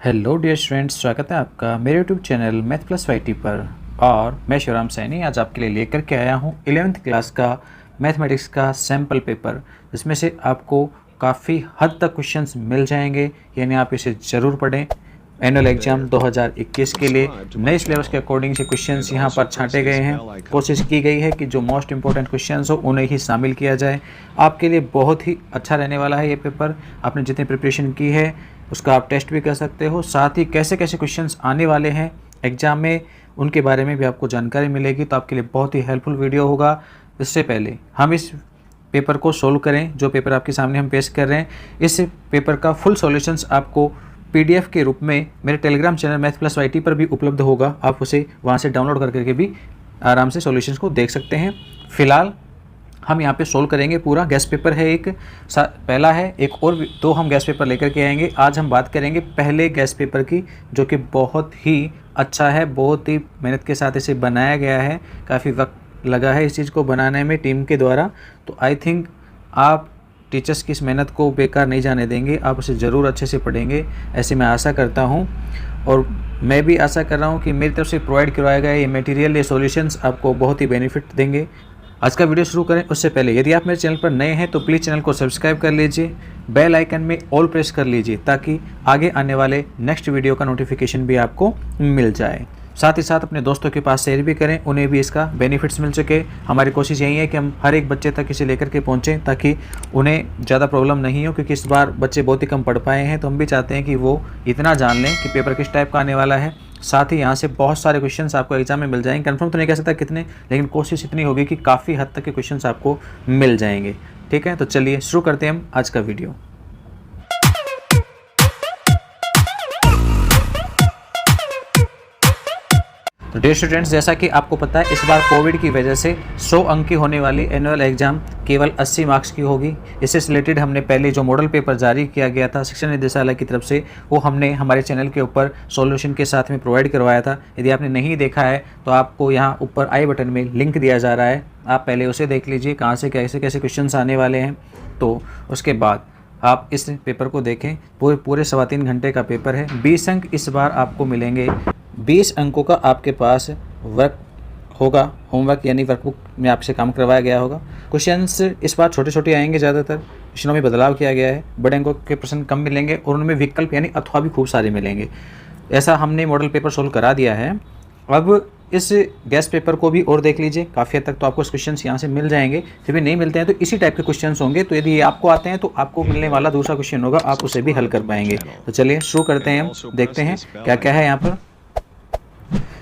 Hello dear students, स्वागत है आपका मेरे YouTube channel math plus YT पर। और मैं शिवराम सैनी आज आपके लिए लेकर के आया हूँ 11th क्लास का मैथमेटिक्स का सैम्पल पेपर, जिसमें से आपको काफ़ी हद तक क्वेश्चंस मिल जाएंगे, यानी आप इसे ज़रूर पढ़ें। एनुअल एग्जाम 2021 के लिए नए सिलेबस के अकॉर्डिंग से क्वेश्चंस यहाँ पर छांटे गए हैं। कोशिश की गई है कि जो मोस्ट इंपॉर्टेंट क्वेश्चंस हो उन्हें ही शामिल किया जाए। आपके लिए बहुत ही अच्छा रहने वाला है ये पेपर। आपने जितनी प्रिपरेशन की है उसका आप टेस्ट भी कर सकते हो, साथ ही कैसे कैसे क्वेश्चंस आने वाले हैं एग्ज़ाम में उनके बारे में भी आपको जानकारी मिलेगी, तो आपके लिए बहुत ही हेल्पफुल वीडियो होगा। इससे पहले हम इस पेपर को सोल्व करें, जो पेपर आपके सामने हम पेश कर रहे हैं, इस पेपर का फुल सॉल्यूशंस आपको पीडीएफ के रूप में मेरे Telegram channel math plus YT पर भी उपलब्ध होगा। आप उसे वहाँ से डाउनलोड करके भी आराम से सॉल्यूशंस को देख सकते हैं। फिलहाल हम यहाँ पे सोल्व करेंगे पूरा। गैस पेपर है एक, पहला है, एक और दो हम गैस पेपर लेकर के आएंगे। आज हम बात करेंगे पहले गैस पेपर की, जो कि बहुत ही अच्छा है, बहुत ही मेहनत के साथ इसे बनाया गया है। काफ़ी वक्त लगा है इस चीज़ को बनाने में टीम के द्वारा। तो आई थिंक आप टीचर्स की इस मेहनत को बेकार नहीं जाने देंगे, आप उसे ज़रूर अच्छे से पढ़ेंगे, ऐसी मैं आशा करता हूँ। और मैं भी आशा कर रहा हूँ कि मेरी तरफ से प्रोवाइड करवाया गया ये मटेरियल, ये सॉल्यूशंस आपको बहुत ही बेनिफिट देंगे। आज का वीडियो शुरू करें उससे पहले यदि आप मेरे चैनल पर नए हैं तो प्लीज़ चैनल को सब्सक्राइब कर लीजिए, बेल आइकन में ऑल प्रेस कर लीजिए, ताकि आगे आने वाले नेक्स्ट वीडियो का नोटिफिकेशन भी आपको मिल जाए। साथ ही साथ अपने दोस्तों के पास शेयर भी करें, उन्हें भी इसका बेनिफिट्स मिल सके। हमारी कोशिश यही है कि हम हर एक बच्चे तक इसे लेकर के पहुँचें, ताकि उन्हें ज़्यादा प्रॉब्लम नहीं हो, क्योंकि इस बार बच्चे बहुत ही कम पढ़ पाए हैं। तो हम भी चाहते हैं कि वो इतना जान लें कि पेपर किस टाइप का आने वाला है। साथ ही यहाँ से बहुत सारे क्वेश्चंस आपको एग्जाम में मिल जाएंगे। कंफर्म तो नहीं कह सकता कितने, लेकिन कोशिश इतनी होगी कि काफ़ी हद तक के क्वेश्चंस आपको मिल जाएंगे। ठीक है, तो चलिए शुरू करते हैं हम आज का वीडियो। तो डियर स्टूडेंट्स, जैसा कि आपको पता है, इस बार कोविड की वजह से 100 अंक की होने वाली एनुअल एग्जाम केवल 80 मार्क्स की होगी। इससे रिलेटेड हमने पहले जो मॉडल पेपर जारी किया गया था शिक्षा निदेशालय की तरफ से, वो हमने हमारे चैनल के ऊपर सॉल्यूशन के साथ में प्रोवाइड करवाया था। यदि आपने नहीं देखा है तो आपको यहाँ ऊपर आई बटन में लिंक दिया जा रहा है, आप पहले उसे देख लीजिए, कहाँ से कैसे कैसे क्वेश्चन आने वाले हैं। तो उसके बाद आप इस पेपर को देखें। पूरे 3.25 घंटे का पेपर है। 20 अंक इस बार आपको मिलेंगे। 20 अंकों का आपके पास वर्क होगा, होमवर्क यानी वर्कबुक में आपसे काम करवाया गया होगा। क्वेश्चंस इस बार छोटे छोटे आएंगे, ज़्यादातर क्वेश्चनों में बदलाव किया गया है। बड़े अंकों के प्रश्न कम मिलेंगे और उनमें विकल्प यानी अथवा भी खूब सारे मिलेंगे। ऐसा हमने मॉडल पेपर सोल्व करा दिया है। अब इस गैस पेपर को भी और देख लीजिए, काफ़ी हद तक तो आपको क्वेश्चंस यहाँ से मिल जाएंगे। फिर भी नहीं मिलते हैं तो इसी टाइप के क्वेश्चंस होंगे। तो यदि ये आपको आते हैं तो आपको मिलने वाला दूसरा क्वेश्चन होगा, आप उसे भी हल कर पाएंगे। तो चलिए शुरू करते हैं, हम देखते हैं क्या क्या है यहाँ पर।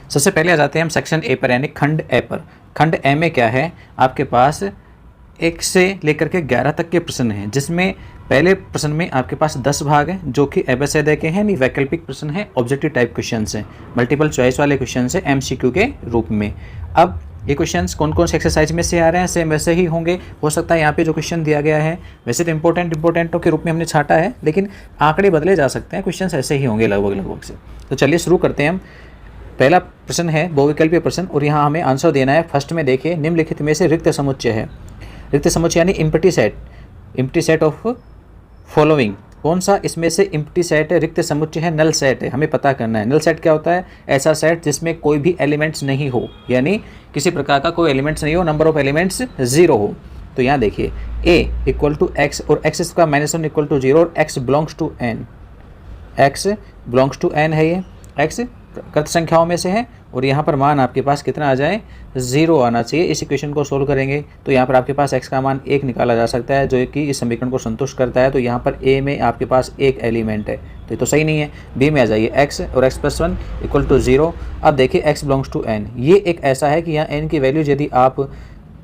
सबसे पहले आ जाते हैं हम सेक्शन ए पर, यानी खंड ए पर। खंड ए में क्या है, आपके पास 1 से लेकर के 11 तक के प्रश्न हैं, जिसमें पहले प्रश्न में आपके पास 10 भाग हैं, जो कि एबेसेडे के हैं, नहीं वैकल्पिक प्रश्न है, ऑब्जेक्टिव टाइप क्वेश्चन हैं, मल्टीपल चॉइस वाले क्वेश्चन है एमसीक्यू के रूप में। अब ये क्वेश्चंस कौन कौन से एक्सरसाइज में से आ रहे हैं, सेम वैसे ही होंगे। हो सकता है यहाँ पे जो क्वेश्चन दिया गया है वैसे तो इंपॉर्टेंटों के रूप में हमने छाटा है, लेकिन आंकड़े बदले जा सकते हैं, क्वेश्चन ऐसे ही होंगे लगभग से। तो चलिए शुरू करते हैं हम। पहला प्रश्न है बहुविकल्पीय प्रश्न, और यहाँ हमें आंसर देना है। फर्स्ट में देखिए, निम्नलिखित में से रिक्त समुच्चय है। रिक्त समुच्चय यानी इम्प्टी सेट ऑफ फॉलोइंग। कौन सा इसमें से इम्प्टी सेट है, रिक्त समुच्चय है, नल सेट है, हमें पता करना है। नल सेट क्या होता है, ऐसा सेट जिसमें कोई भी एलिमेंट्स नहीं हो, यानी किसी प्रकार का कोई एलिमेंट्स नहीं हो, नंबर ऑफ एलिमेंट्स 0 हो। तो यहाँ देखिए a इक्वल टू एक्स और एक्स का -1 इक्वल टू 0 और x belongs to n। x belongs to n है, ये x कृत संख्याओं में से है, और यहाँ पर मान आपके पास कितना आ जाए, 0 आना चाहिए। इस इक्वेशन को सोल्व करेंगे तो यहाँ पर आपके पास x का मान 1 निकाला जा सकता है, जो कि इस समीकरण को संतुष्ट करता है। तो यहाँ पर a में आपके पास एक एलिमेंट है, तो ये तो सही नहीं है। b में आ जाइए, x और x + 1 इक्वल टू 0। अब देखिए x बिलोंग्स टू n, ये एक ऐसा है कि यहाँ n की वैल्यू यदि आप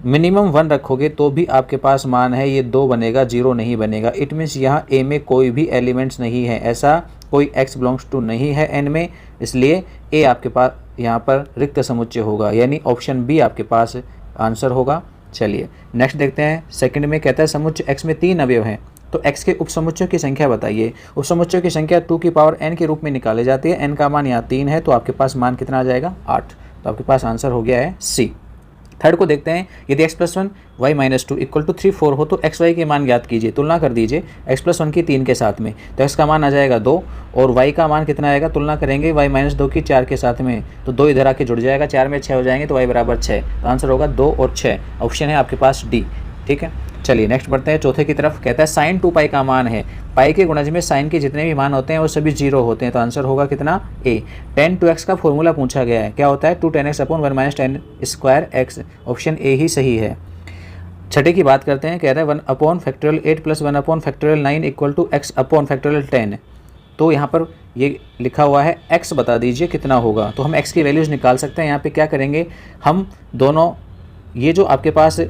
मिनिमम 1 रखोगे तो भी आपके पास मान है ये 2 बनेगा, 0 नहीं बनेगा। इट मीन्स यहाँ a में कोई भी एलिमेंट्स नहीं है, ऐसा कोई x बिलोंग्स टू नहीं है n में, इसलिए a आपके पास यहाँ पर रिक्त समुच्चय होगा, यानी ऑप्शन बी आपके पास आंसर होगा। चलिए नेक्स्ट देखते हैं। सेकंड में कहता है समुच्चय x में 3 अवयव हैं, तो x के उपसमुच्चयों की संख्या बताइए। उपसमुच्चयों की संख्या 2 की पावर n के रूप में निकाले जाती है। n का मान यहाँ 3 है, तो आपके पास मान कितना आ जाएगा, 8। तो आपके पास आंसर हो गया है सी। थर्ड को देखते हैं, यदि x + 1 y - 2 = 3 4 हो तो x y के मान ज्ञात कीजिए। तुलना कर दीजिए x + 1 की 3 के साथ में, तो x का मान आ जाएगा 2 और y का मान कितना आएगा, तुलना करेंगे y - 2 की 4 के साथ में, तो 2 इधर आके जुड़ जाएगा, 4 में 6 हो जाएंगे तो y = 6। तो आंसर होगा 2 और 6। ऑप्शन है आपके पास डी। ठीक है, चलिए नेक्स्ट बढ़ते हैं चौथे की तरफ। कहता है sin 2π का मान है, पाई के गुणज में साइन के जितने भी मान होते हैं वो सभी 0 होते हैं, तो आंसर होगा कितना, ए। tan 2x का फॉर्मूला पूछा गया है, क्या होता है, 2 tan x / 1 - tan square x। Option A ही सही है। छठे की बात करते हैं, कह रहा है 1/8 + 1/9 = x/10। तो यहाँ पर ये लिखा हुआ है x बता दीजिए कितना होगा, तो हम x की वैल्यूज़ निकाल सकते हैं। यहाँ पे क्या करेंगे, हम दोनों ये जो आपके पास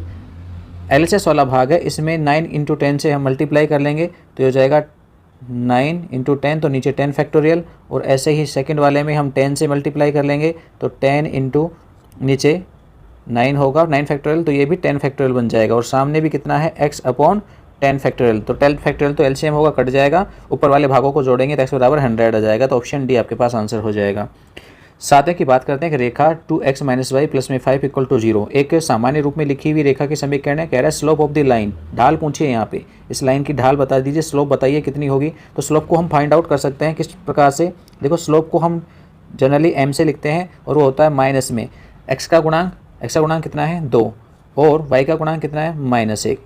LHS वाला भाग है इसमें 9 × 10 से हम मल्टीप्लाई कर लेंगे, तो ये हो जाएगा 9 × 10, तो नीचे 10 फैक्टोरियल, और ऐसे ही सेकंड वाले में हम 10 से मल्टीप्लाई कर लेंगे, तो 10 × नीचे 9 होगा, 9 फैक्टोरियल, तो ये भी 10 फैक्टोरियल बन जाएगा, और सामने भी कितना है x/10 फैक्टोरियल, तो 10 फैक्टोरियल तो LCM होगा, कट जाएगा, ऊपर वाले भागों को जोड़ेंगे तो x = 100 आ जाएगा, तो ऑप्शन डी आपके पास आंसर हो जाएगा। सातवें की बात करते हैं कि रेखा 2x - y + 5 = 0 एक सामान्य रूप में लिखी हुई रेखा की समीकरण है। कह रहा है स्लोप ऑफ द लाइन, ढाल पूछिए, यहाँ पे इस लाइन की ढाल बता दीजिए, स्लोप बताइए कितनी होगी। तो स्लोप को हम फाइंड आउट कर सकते हैं किस प्रकार से, देखो स्लोप को हम जनरली m से लिखते हैं और वो होता है माइनस में x का गुणांक कितना है 2 और y का गुणांक कितना है -1।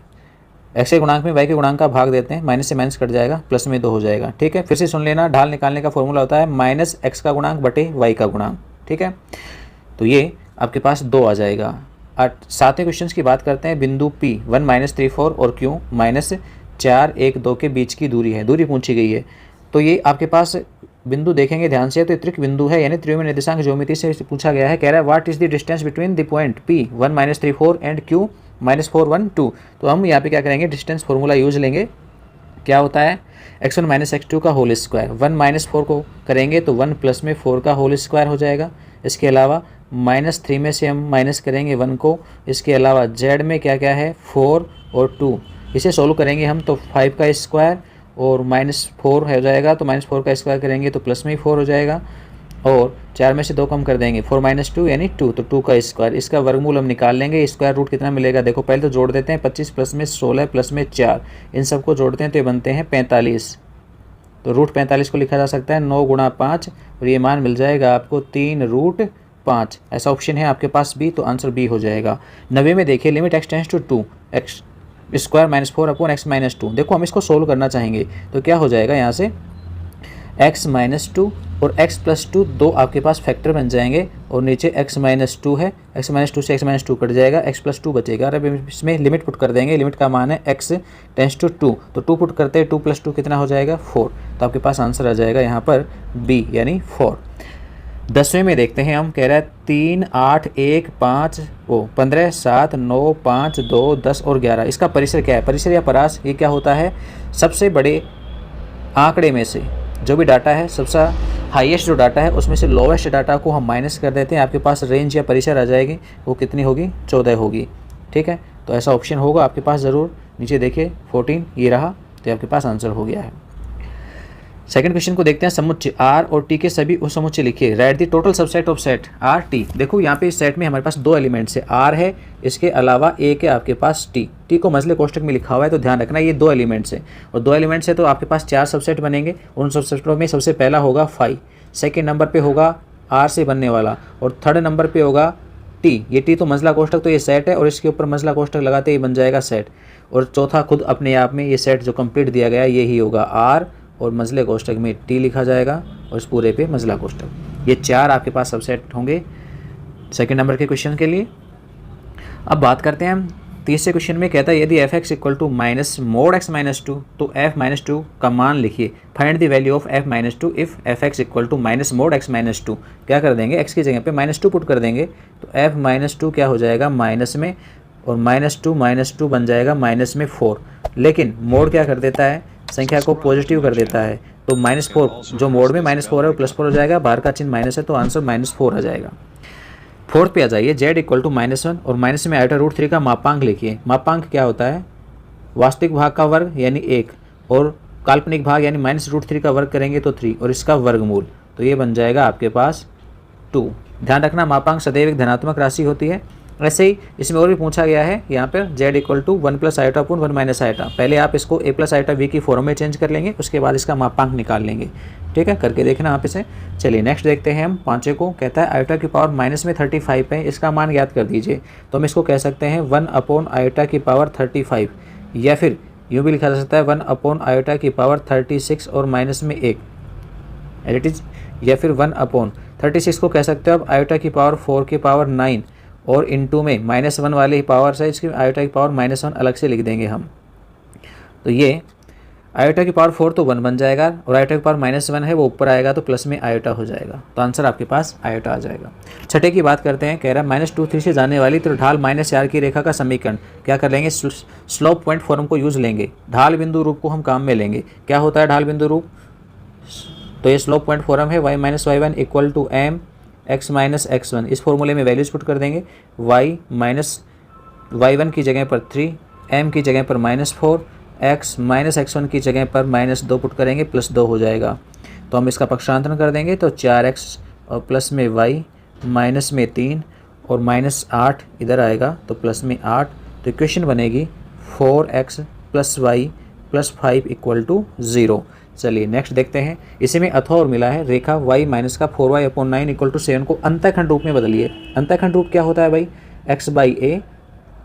x के गुणांक में y के गुणांक का भाग देते हैं, माइनस से माइनस कट जाएगा, प्लस में 2 हो जाएगा। ठीक है, फिर से सुन लेना, ढाल निकालने का फॉर्मूला होता है -x का गुणांक बटे y का गुणांक। ठीक है, तो ये आपके पास 2 आ जाएगा। सातवें क्वेश्चन की बात करते हैं, बिंदु P 1 - 3 4 और Q -4 1 2 के बीच की दूरी है, दूरी पूछी गई है। तो ये आपके पास बिंदु देखेंगे ध्यान से, तो त्रिक बिंदु है, यानी त्रिविमीय निर्देशांक ज्योमेट्री से पूछा गया है। कह रहा है what is the distance between the point P 1 - 3 4 and Q -4 1 2। तो हम यहाँ पे क्या करेंगे, डिस्टेंस फॉर्मूला यूज लेंगे। क्या होता है, x1 - x2 का होल स्क्वायर, 1 - 4 को करेंगे तो 1 + में 4 का होल स्क्वायर हो जाएगा। इसके अलावा -3 में से हम माइनस करेंगे 1 को। इसके अलावा z में क्या क्या है, 4 और 2, इसे सोल्व करेंगे हम तो 5 का स्क्वायर और -4 हो जाएगा, तो -4 का स्क्वायर करेंगे तो प्लस में 4 हो जाएगा, और 4 में से 2 कम कर देंगे, 4 - 2 यानी 2, तो 2 का स्क्वायर। इसका वर्गमूल हम निकाल लेंगे, स्क्वायर रूट कितना मिलेगा, देखो पहले तो जोड़ देते हैं, 25 प्लस में 16 प्लस में 4, इन सबको जोड़ते हैं तो ये बनते हैं 45। तो √45 को लिखा जा सकता है 9 × 5, और ये मान मिल जाएगा आपको 3√5। ऐसा ऑप्शन है आपके पास बी, तो आंसर बी हो जाएगा। 90 में देखिए, limit x tends to 2 x² -4 x - 2। देखो हम इसको सोल्व करना चाहेंगे तो क्या हो जाएगा, यहाँ से x - 2 और x + 2 दो आपके पास फैक्टर बन जाएंगे, और नीचे x - 2 है, x - 2 से x - 2 कट जाएगा, x + 2 बचेगा। अब इसमें लिमिट पुट कर देंगे, लिमिट का मान है x टेंड्स टू 2, तो 2 पुट करते हैं, 2 + 2 कितना हो जाएगा 4, तो आपके पास आंसर आ जाएगा यहाँ पर बी यानी 4। 10वें में देखते हैं हम, कह रहा है 3 8 1 5 15 7 9 5 2 10 और 11। इसका परिसर क्या है, परिसर या परास, ये क्या होता है, सबसे बड़े आंकड़े में से जो भी डाटा है, सबसे हाईएस्ट जो डाटा है उसमें से लोवेस्ट डाटा को हम माइनस कर देते हैं, आपके पास रेंज या परिसर आ जाएगी, वो कितनी होगी 14 होगी। ठीक है, तो ऐसा ऑप्शन होगा आपके पास ज़रूर। नीचे देखिए 14 ये रहा, तो आपके पास आंसर हो गया है। सेकंड क्वेश्चन को देखते हैं, समुच्चय R और T के सभी उप समुच्चय लिखिए, right the total subset of set R T। देखो यहाँ पे इस सेट में हमारे पास 2 एलिमेंट्स है, R है, इसके अलावा एक है आपके पास T को मसले कोष्टक में लिखा हुआ है, तो ध्यान रखना ये 2 एलिमेंट्स है, और 2 एलिमेंट्स है तो आपके पास 4 सबसेट बनेंगे। उन सबसेटों में सबसे पहला होगा 5, सेकेंड नंबर पर होगा R से बनने वाला, और थर्ड नंबर पर होगा T। ये T तो मसला कोष्टक, तो ये सेट है, और इसके ऊपर मसला कोष्टक लगाते ही बन जाएगा सेट, और चौथा खुद अपने आप में ये सेट जो कंप्लीट दिया गया यही होगा R, और मजले कोष्टक में T लिखा जाएगा, और इस पूरे पे मजला कोष्टक। ये 4 आपके पास सबसेट होंगे सेकंड नंबर के क्वेश्चन के लिए। अब बात करते हैं हम तीसरे क्वेश्चन में, कहता है यदि f(x) = -mod(x - 2) तो f - 2 का मान लिखिए, find the value of f - 2 if f(x) = -mod(x - 2। क्या कर देंगे, x की जगह पे -2 पुट कर देंगे, तो f - 2 क्या हो जाएगा माइनस में, और -2 बन जाएगा -4। लेकिन मोड क्या कर देता है, संख्या को पॉजिटिव कर देता है, तो -4 जो मोड में -4 है वो +4 हो जाएगा, बाहर का चिन्ह माइनस है तो आंसर -4 आ जाएगा। फोर्थ पे आ जाइए, z = -1 और माइनस में i√3 का मापांक लिखिए। मापांक क्या होता है, वास्तविक भाग का वर्ग यानी 1, और काल्पनिक भाग यानी -√3 का वर्ग करेंगे तो 3, और इसका वर्गमूल, तो ये बन जाएगा आपके पास 2। ध्यान रखना मापांक सदैव एक धनात्मक राशि होती है, ऐसे ही इसमें और भी पूछा गया है यहाँ पर z equal to 1 plus iota upon 1 minus iota. पहले आप इसको a प्लस आयोटा v की फॉर्म में चेंज कर लेंगे, उसके बाद इसका मापांक निकाल लेंगे। ठीक है, करके देखना आप इसे। चलिए नेक्स्ट देखते हैं हम पाँचवें को। कहता है आयोटा की पावर माइनस में 35 है, इसका मान ज्ञात कर दीजिए। तो हम इसको कह सकते हैं 1 अपॉन आयोटा की पावर 35, या फिर यूँ भी लिखा जा सकता है 1 अपॉन आयोटा की पावर 36 और माइनस में 1 इट इज, या फिर 1 अपॉन 36 को कह सकते हो आप आयोटा की पावर 4 की पावर 9 और इनटू में -1 वाले ही पावर से इसकी आयोटा की पावर -1 अलग से लिख देंगे हम। तो ये आयोटा की पावर 4 तो 1 बन जाएगा और आयोटा की पावर -1 है वो ऊपर आएगा तो प्लस में आयोटा हो जाएगा। तो आंसर आपके पास आयोटा आ जाएगा। छठे की बात करते हैं। कह रहा है -2 से जाने वाली तो ढाल -4 की रेखा का समीकरण क्या कर लेंगे, स्लोप पॉइंट फॉर्म को यूज लेंगे। ढाल बिंदु रूप को हम काम में लेंगे। क्या होता है ढाल बिंदु रूप, तो ये स्लोप पॉइंट फॉर्म है y - y1 equal to m x - x1। इस फॉर्मूले में वैल्यूज पुट कर देंगे। y - y1 की जगह पर 3, m की जगह पर -4, x - x1 की जगह पर -2 पुट करेंगे, +2 हो जाएगा। तो हम इसका पक्षांतरण कर देंगे तो 4x और प्लस में y माइनस में 3 और -8 इधर आएगा तो प्लस में 8। तो इक्वेशन बनेगी 4x + y + 5 इक्वल टू 0। चलिए नेक्स्ट देखते हैं। इसी में अथवा और मिला है रेखा y माइनस का 4y अपॉन 9 इक्वल टू 7 को अंतःखंड रूप में बदलिए। अंतःखंड रूप क्या होता है भाई, x/a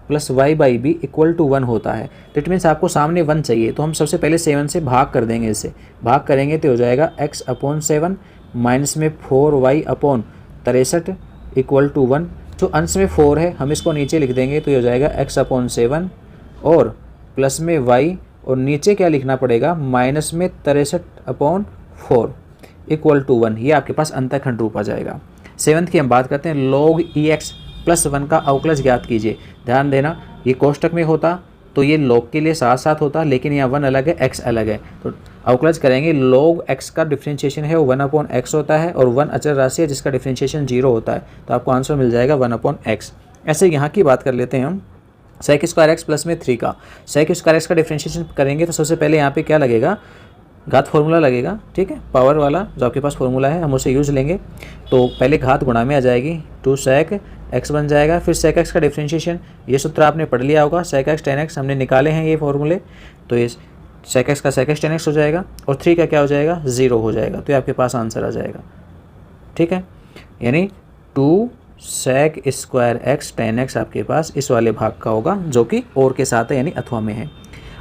+ y/b इक्वल टू 1 होता है। तो इट मीन्स आपको सामने 1 चाहिए, तो हम सबसे पहले 7 से भाग कर देंगे। इसे भाग करेंगे तो हो जाएगा x अपॉन 7 माइनस में 4y अपॉन 63 इक्वल टू 1। जो अंश में 4 है हम इसको नीचे लिख देंगे तो ये हो जाएगा x अपॉन 7 और प्लस में y और नीचे क्या लिखना पड़ेगा माइनस में 63 अपॉन 4 इक्वल टू 1। ये आपके पास अंतःखंड रूप आ जाएगा। 7th की हम बात करते हैं। log ex + 1 का अवकलज ज्ञात कीजिए। ध्यान देना ये कोष्टक में होता तो ये log के लिए साथ साथ होता, लेकिन यहाँ 1 अलग है x अलग है। तो अवकलज करेंगे log x का डिफ्रेंशिएशन है वो 1 अपॉन x होता है और 1 अचर राशि है जिसका डिफ्रेंशिएशन 0 होता है। तो आपको आंसर मिल जाएगा 1 अपॉन x। ऐसे यहाँ की बात कर लेते हैं हम sec² x प्लस में 3 का। sec² x का डिफ्रेंशिएशन करेंगे तो सबसे पहले यहाँ पे क्या लगेगा, घात फॉर्मूला लगेगा। ठीक है, पावर वाला जो आपके पास फॉर्मूला है हम उसे यूज लेंगे। तो पहले घात गुणा में आ जाएगी 2 sec x बन जाएगा। फिर sec x का डिफ्रेंशिएशन, ये सूत्र आपने पढ़ लिया होगा, sec x tan x हमने निकाले हैं ये फॉर्मूले। तो ये sec x का sec x tan x हो जाएगा और 3 का क्या हो जाएगा 0 हो जाएगा। तो ये आपके पास आंसर आ जाएगा। ठीक है, यानी 2 sec² x tan x आपके पास इस वाले भाग का होगा जो कि और के साथ है यानी अथवा में है।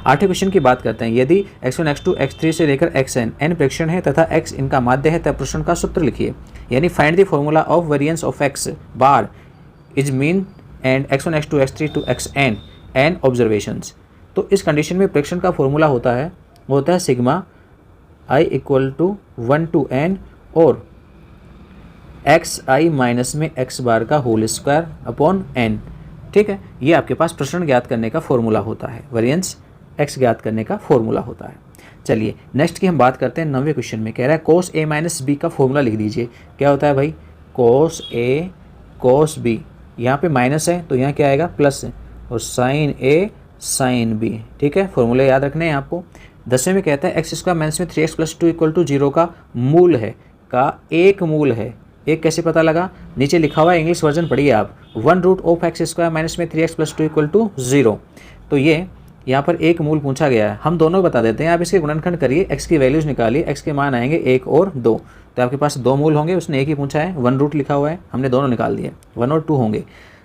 8वें क्वेश्चन की बात करते हैं। यदि x1 x2 x3 से लेकर xn n प्रेक्षण है तथा x इनका माध्य है तब प्रश्न का सूत्र लिखिए। यानी find the formula of variance of x bar is mean and x1 x2 x3 to xn n observations. तो इस कंडीशन में प्रेक्षण का फॉर्मूला होता है वो होता है sigma i equal to 1 to n और xi माइनस में x बार का होल स्क्वायर अपॉन n। ठीक है, ये आपके पास प्रश्न ज्ञात करने का फॉर्मूला होता है, वेरिएंस x ज्ञात करने का फॉर्मूला होता है। चलिए नेक्स्ट की हम बात करते हैं। 9वें क्वेश्चन में कह रहा है cos a माइनस b का फॉर्मूला लिख दीजिए। क्या होता है भाई, cos a cos b, यहाँ पे माइनस है तो यहाँ क्या आएगा प्लस है, और sin a sin b। ठीक है, फॉर्मूले याद रखने हैं आपको। 10वें में कहता है x² माइनस में 3x + 2 इक्वल टू 0 का मूल है, का एक मूल है। एक कैसे पता लगा, नीचे लिखा हुआ है, इंग्लिश वर्जन पढ़िए आप, 1√x² माइनस में 3x + 2 इक्वल टू 0। तो ये यहाँ पर एक मूल पूछा गया है, हम दोनों बता देते हैं। आप इसके गुणनखंड करिए, x की वैल्यूज निकालिए, x के मान आएंगे 1 और 2। तो आपके पास 2 मूल होंगे, उसने एक ही पूछा है, 1 लिखा हुआ है, हमने दोनों निकाल दिए, 1 और 2 होंगे।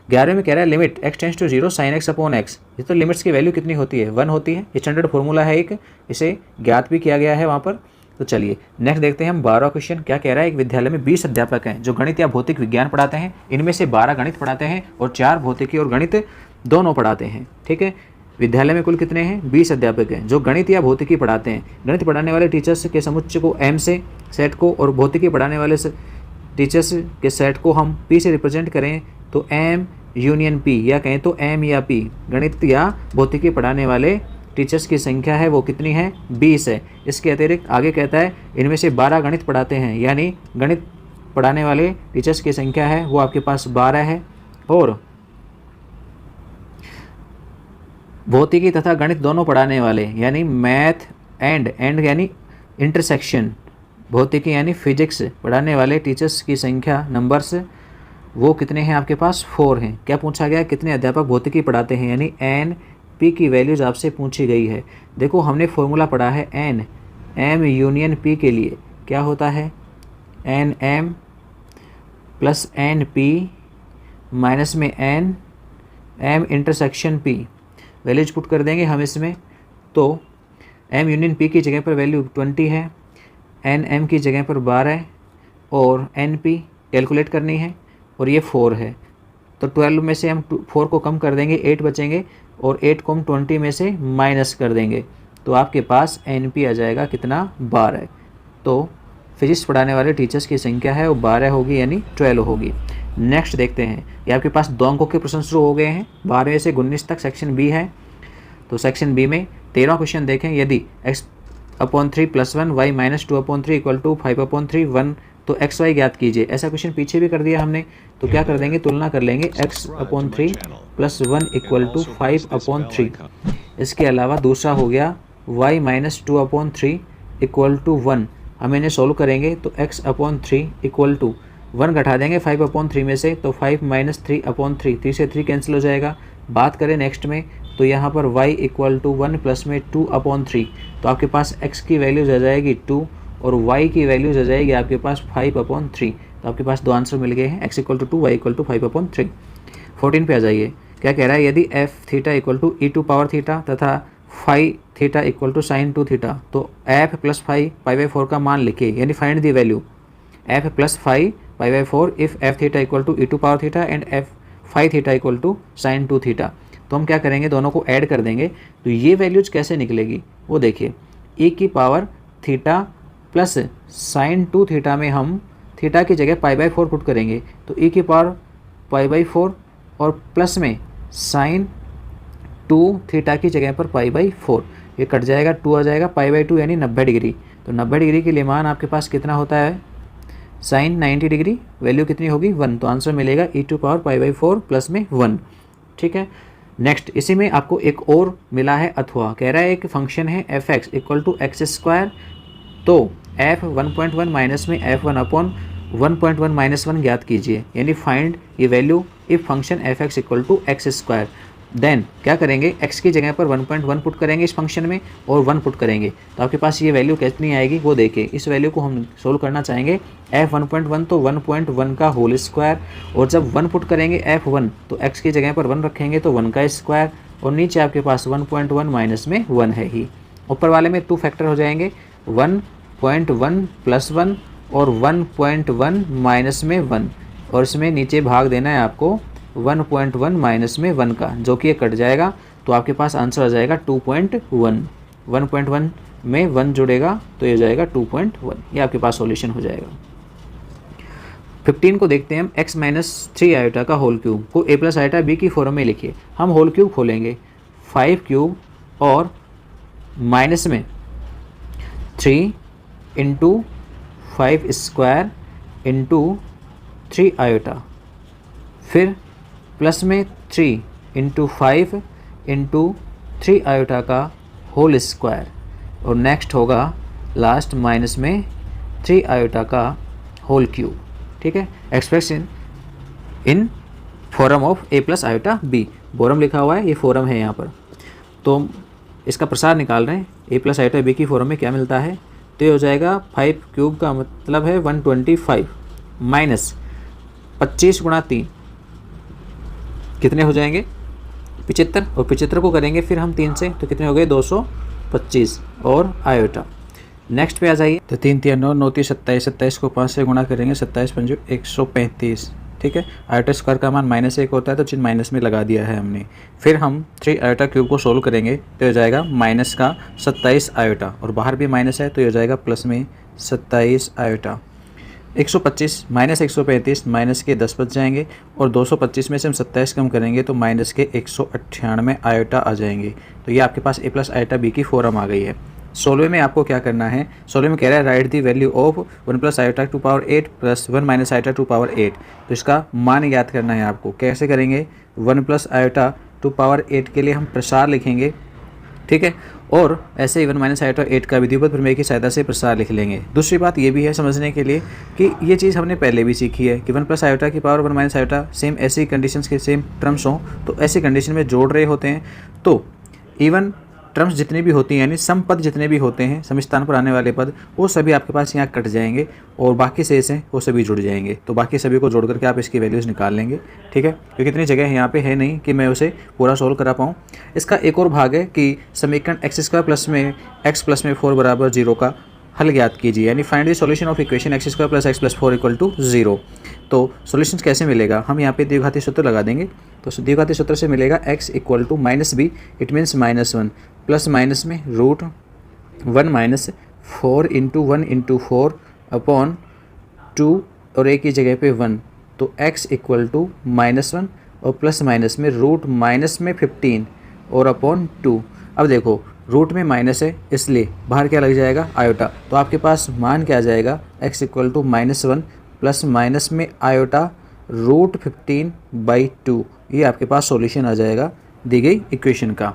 11वें में कह रहा है limit x tends to 0 sin x upon x। ये तो लिमिट्स की वैल्यू कितनी होती है 1 होती है। स्टैंडर्ड फॉर्मूला है एक, इसे ज्ञात भी किया गया है वहाँ पर। तो चलिए नेक्स्ट देखते हैं हम 12वां क्वेश्चन। क्या कह रहा है, एक विद्यालय में 20 अध्यापक हैं जो गणित या भौतिक विज्ञान पढ़ाते हैं। इनमें से 12 गणित पढ़ाते हैं और 4 भौतिकी और गणित दोनों पढ़ाते हैं। ठीक है, विद्यालय में कुल कितने हैं 20 अध्यापक हैं जो गणित या भौतिकी पढ़ाते हैं। गणित पढ़ाने वाले टीचर्स के समुच्चय को m से सेट को और भौतिकी पढ़ाने वाले टीचर्स के सेट को हम p से रिप्रेजेंट करें तो m यूनियन p, या कहें तो m या p। गणित या भौतिकी पढ़ाने वाले टीचर्स की संख्या है वो कितनी है 20 है। इसके अतिरिक्त आगे कहता है इनमें से 12 गणित पढ़ाते हैं, यानी गणित पढ़ाने वाले टीचर्स की संख्या है वो आपके पास 12 है। और भौतिकी तथा गणित दोनों पढ़ाने वाले यानी मैथ एंड यानी इंटरसेक्शन, भौतिकी यानी फिजिक्स पढ़ाने वाले टीचर्स की संख्या नंबर्स वो कितने हैं आपके पास 4 हैं। क्या पूछा गया, कितने अध्यापक भौतिकी पढ़ाते हैं, यानी एन पी की वैल्यूज़ आपसे पूछी गई है। देखो हमने फॉर्मूला पढ़ा है एन एम यूनियन पी के लिए क्या होता है, N M plus N P minus में N M intersection P. Values put कर देंगे हम इसमें, तो एम यूनियन पी की जगह पर वैल्यू 20 है, एन एम की जगह पर 12 और एन पी कैलकुलेट करनी है और ये 4 है। तो 12 में से हम 4 को कम कर देंगे, 8 बचेंगे और 8 को हम 20 में से माइनस कर देंगे तो आपके पास एन पी आ जाएगा कितना, 12। तो फिजिक्स पढ़ाने वाले टीचर्स की संख्या है वो 12 होगी, यानी 12 होगी। नेक्स्ट देखते हैं, ये आपके पास 2 अंकों के प्रश्न शुरू हो गए हैं। 12 से 19 तक सेक्शन बी है। तो सेक्शन बी में 13वां क्वेश्चन देखें, यदि x/3 + 1 y - 2/3 = 5/3 1, तो एक्स वाई ज्ञात कीजिए। ऐसा क्वेश्चन पीछे भी कर दिया हमने, तो क्या कर देंगे, तुलना कर लेंगे, x/3 + 1 = 5/3। इसके अलावा दूसरा हो गया y - 2/3 = 1। हम इन्हें सोल्व करेंगे तो x/3 = 1 घटा देंगे 5/3 में से, तो 5 - 3/3, 3 से 3 कैंसिल हो जाएगा। बात करें नेक्स्ट में, तो यहाँ पर y = 1 प्लस में 2/3, तो आपके पास x की वैल्यूज आ जाएगी 2 और y की वैल्यूज आ जाएगी आपके पास 5/3। तो आपके पास 2 आंसर मिल गए हैं, x = 2, y = 5/3। 14 पे आ जाइए, क्या कह रहा है, यदि f थीटा = e² तथा फाई थीटा = sin 2θ, तो f + फाई π/4 का मान लिखिए, यानी find the value f + phi π/4 if f theta = e² and f phi theta = sin 2θ। तो हम क्या करेंगे, दोनों को ऐड कर देंगे। तो ये वैल्यूज कैसे निकलेगी वो देखिए, e⁻θ प्लस sin 2θ में हम थीटा की जगह π/4 पुट करेंगे, तो e⁻π/4 और प्लस में sin 2θ की जगह पर π/4, ये कट जाएगा, 2 आ जाएगा, π/2 यानी 90 डिग्री। तो 90 डिग्री के लिए मान आपके पास कितना होता है, sin 90 डिग्री वैल्यू कितनी होगी, 1। तो आंसर मिलेगा e⁻π/4 प्लस में 1। ठीक है। नेक्स्ट इसी में आपको एक और मिला है अथवा, कह रहा है एक फंक्शन है f(x) = x², तो f(1.1) माइनस में f(1/1.1 - 1) ज्ञात कीजिए, यानी फाइंड ये value if function f(x) = x²। Then क्या करेंगे, x की जगह पर 1.1 पुट करेंगे इस फंक्शन में और 1 पुट करेंगे, तो आपके पास ये वैल्यू कितनी आएगी वो देखिए। इस वैल्यू को हम सोल्व करना चाहेंगे, f(1.1) तो 1.1 का होल स्क्वायर, और जब 1 पुट करेंगे f(1) तो x की जगह पर 1 रखेंगे तो 1 का स्क्वायर, और नीचे आपके पास 1.1 माइनस में 1 है ही। ऊपर वाले में 2 फैक्टर हो जाएंगे, 1.1 + 1 और 1.1 माइनस में 1, और इसमें नीचे भाग देना है आपको 1.1 माइनस में 1 का, जो कि ये कट जाएगा, तो आपके पास आंसर आ जाएगा 2.1। 1.1 में 1 जुड़ेगा तो ये जाएगा 2.1, ये आपके पास सॉल्यूशन हो जाएगा। 15 को देखते हैं हम, x - 3i का होल क्यूब को a + i b की फॉर्म में लिखिए। हम होल क्यूब खोलेंगे, 5³ और माइनस में 3 × 5² × 3i, फिर प्लस में 3 × 5 × 3i का होल स्क्वायर, और नेक्स्ट होगा लास्ट माइनस में 3i का होल क्यूब। ठीक है, expression in form of a + i b, form लिखा हुआ है, ये फॉर्म है यहाँ पर, तो इसका प्रसार निकाल रहे हैं। a + i b की फॉर्म में क्या मिलता है, तो ये हो जाएगा 5³ का मतलब है 125 माइनस 25 × 3 कितने हो जाएंगे 75, और 75 को करेंगे फिर हम 3 से, तो कितने हो गए 225 और आयोटा। नेक्स्ट पे आ जाइए, तो 3 × 3 = 9, 9 × 3 = 27, 27 को 5 से गुणा करेंगे, 27 × 5 = 135। ठीक है, आयोटा स्क्वायर का मान -1 होता है, तो चिन्ह माइनस में लगा दिया है हमने। फिर हम 3i³ को सोल्व करेंगे, तो हो जाएगा माइनस का 27 आयोटा, और बाहर भी माइनस है तो हो जाएगा प्लस में 27 आयोटा। 125 - 135 माइनस के 10 बच जाएंगे, और 225 में से हम 27 कम करेंगे तो माइनस के 198 आयोटा आ जाएंगे। तो ये आपके पास a + i b की फॉर्म आ गई है। 16वें में आपको क्या करना है, 16वें में कह रहा है right the value of 1 + i to power 8 + 1 - i to power 8, तो इसका मान ज्ञात करना है आपको। कैसे करेंगे, 1 + i टू पावर 8 के लिए हम प्रसार लिखेंगे, ठीक है। और ऐसे इवन माइनस आयोटा 8 का विधिवत प्रमेय की सहायता से प्रसार लिख लेंगे। दूसरी बात ये भी है समझने के लिए कि ये चीज़ हमने पहले भी सीखी है कि 1 प्लस आयोटा की पावर 1 माइनस आयोटा सेम ऐसी कंडीशंस के सेम टर्म्स हों तो ऐसी कंडीशन में जोड़ रहे होते हैं तो इवन टर्म्स जितनी भी होती हैं यानी सम पद जितने भी होते हैं सम स्थान पर आने वाले पद वो सभी आपके पास यहाँ कट जाएंगे और बाकी शेष हैं वो सभी जुड़ जाएंगे। तो बाकी सभी को जोड़ करके आप इसकी वैल्यूज़ निकाल लेंगे। ठीक है, क्योंकि इतनी जगह यहाँ पे है नहीं कि मैं उसे पूरा सोल्व करा पाऊँ। इसका एक और भाग है कि समीकरण x² प्लस में x प्लस में 4 बराबर 0 का हल ज्ञात कीजिए, यानी find the solution of equation x² plus x plus 4 equal to 0। तो सॉल्यूशन कैसे मिलेगा, हम यहाँ पे द्विघाती सूत्र लगा देंगे। तो द्विघाती सूत्र से मिलेगा x equal to -b, it means -1 plus minus में √1 माइनस 4 इंटू 1 इंटू 4 अपॉन 2 और a की जगह पे 1, तो x इक्वल टू -1 और प्लस माइनस में रूट माइनस में 15 और अपॉन 2। अब देखो रूट में माइनस है इसलिए बाहर क्या लग जाएगा आयोटा, तो आपके पास मान क्या आ जाएगा x equal to -1 plus minus में आयोटा √15/2। ये आपके पास सॉल्यूशन आ जाएगा दी गई इक्वेशन का।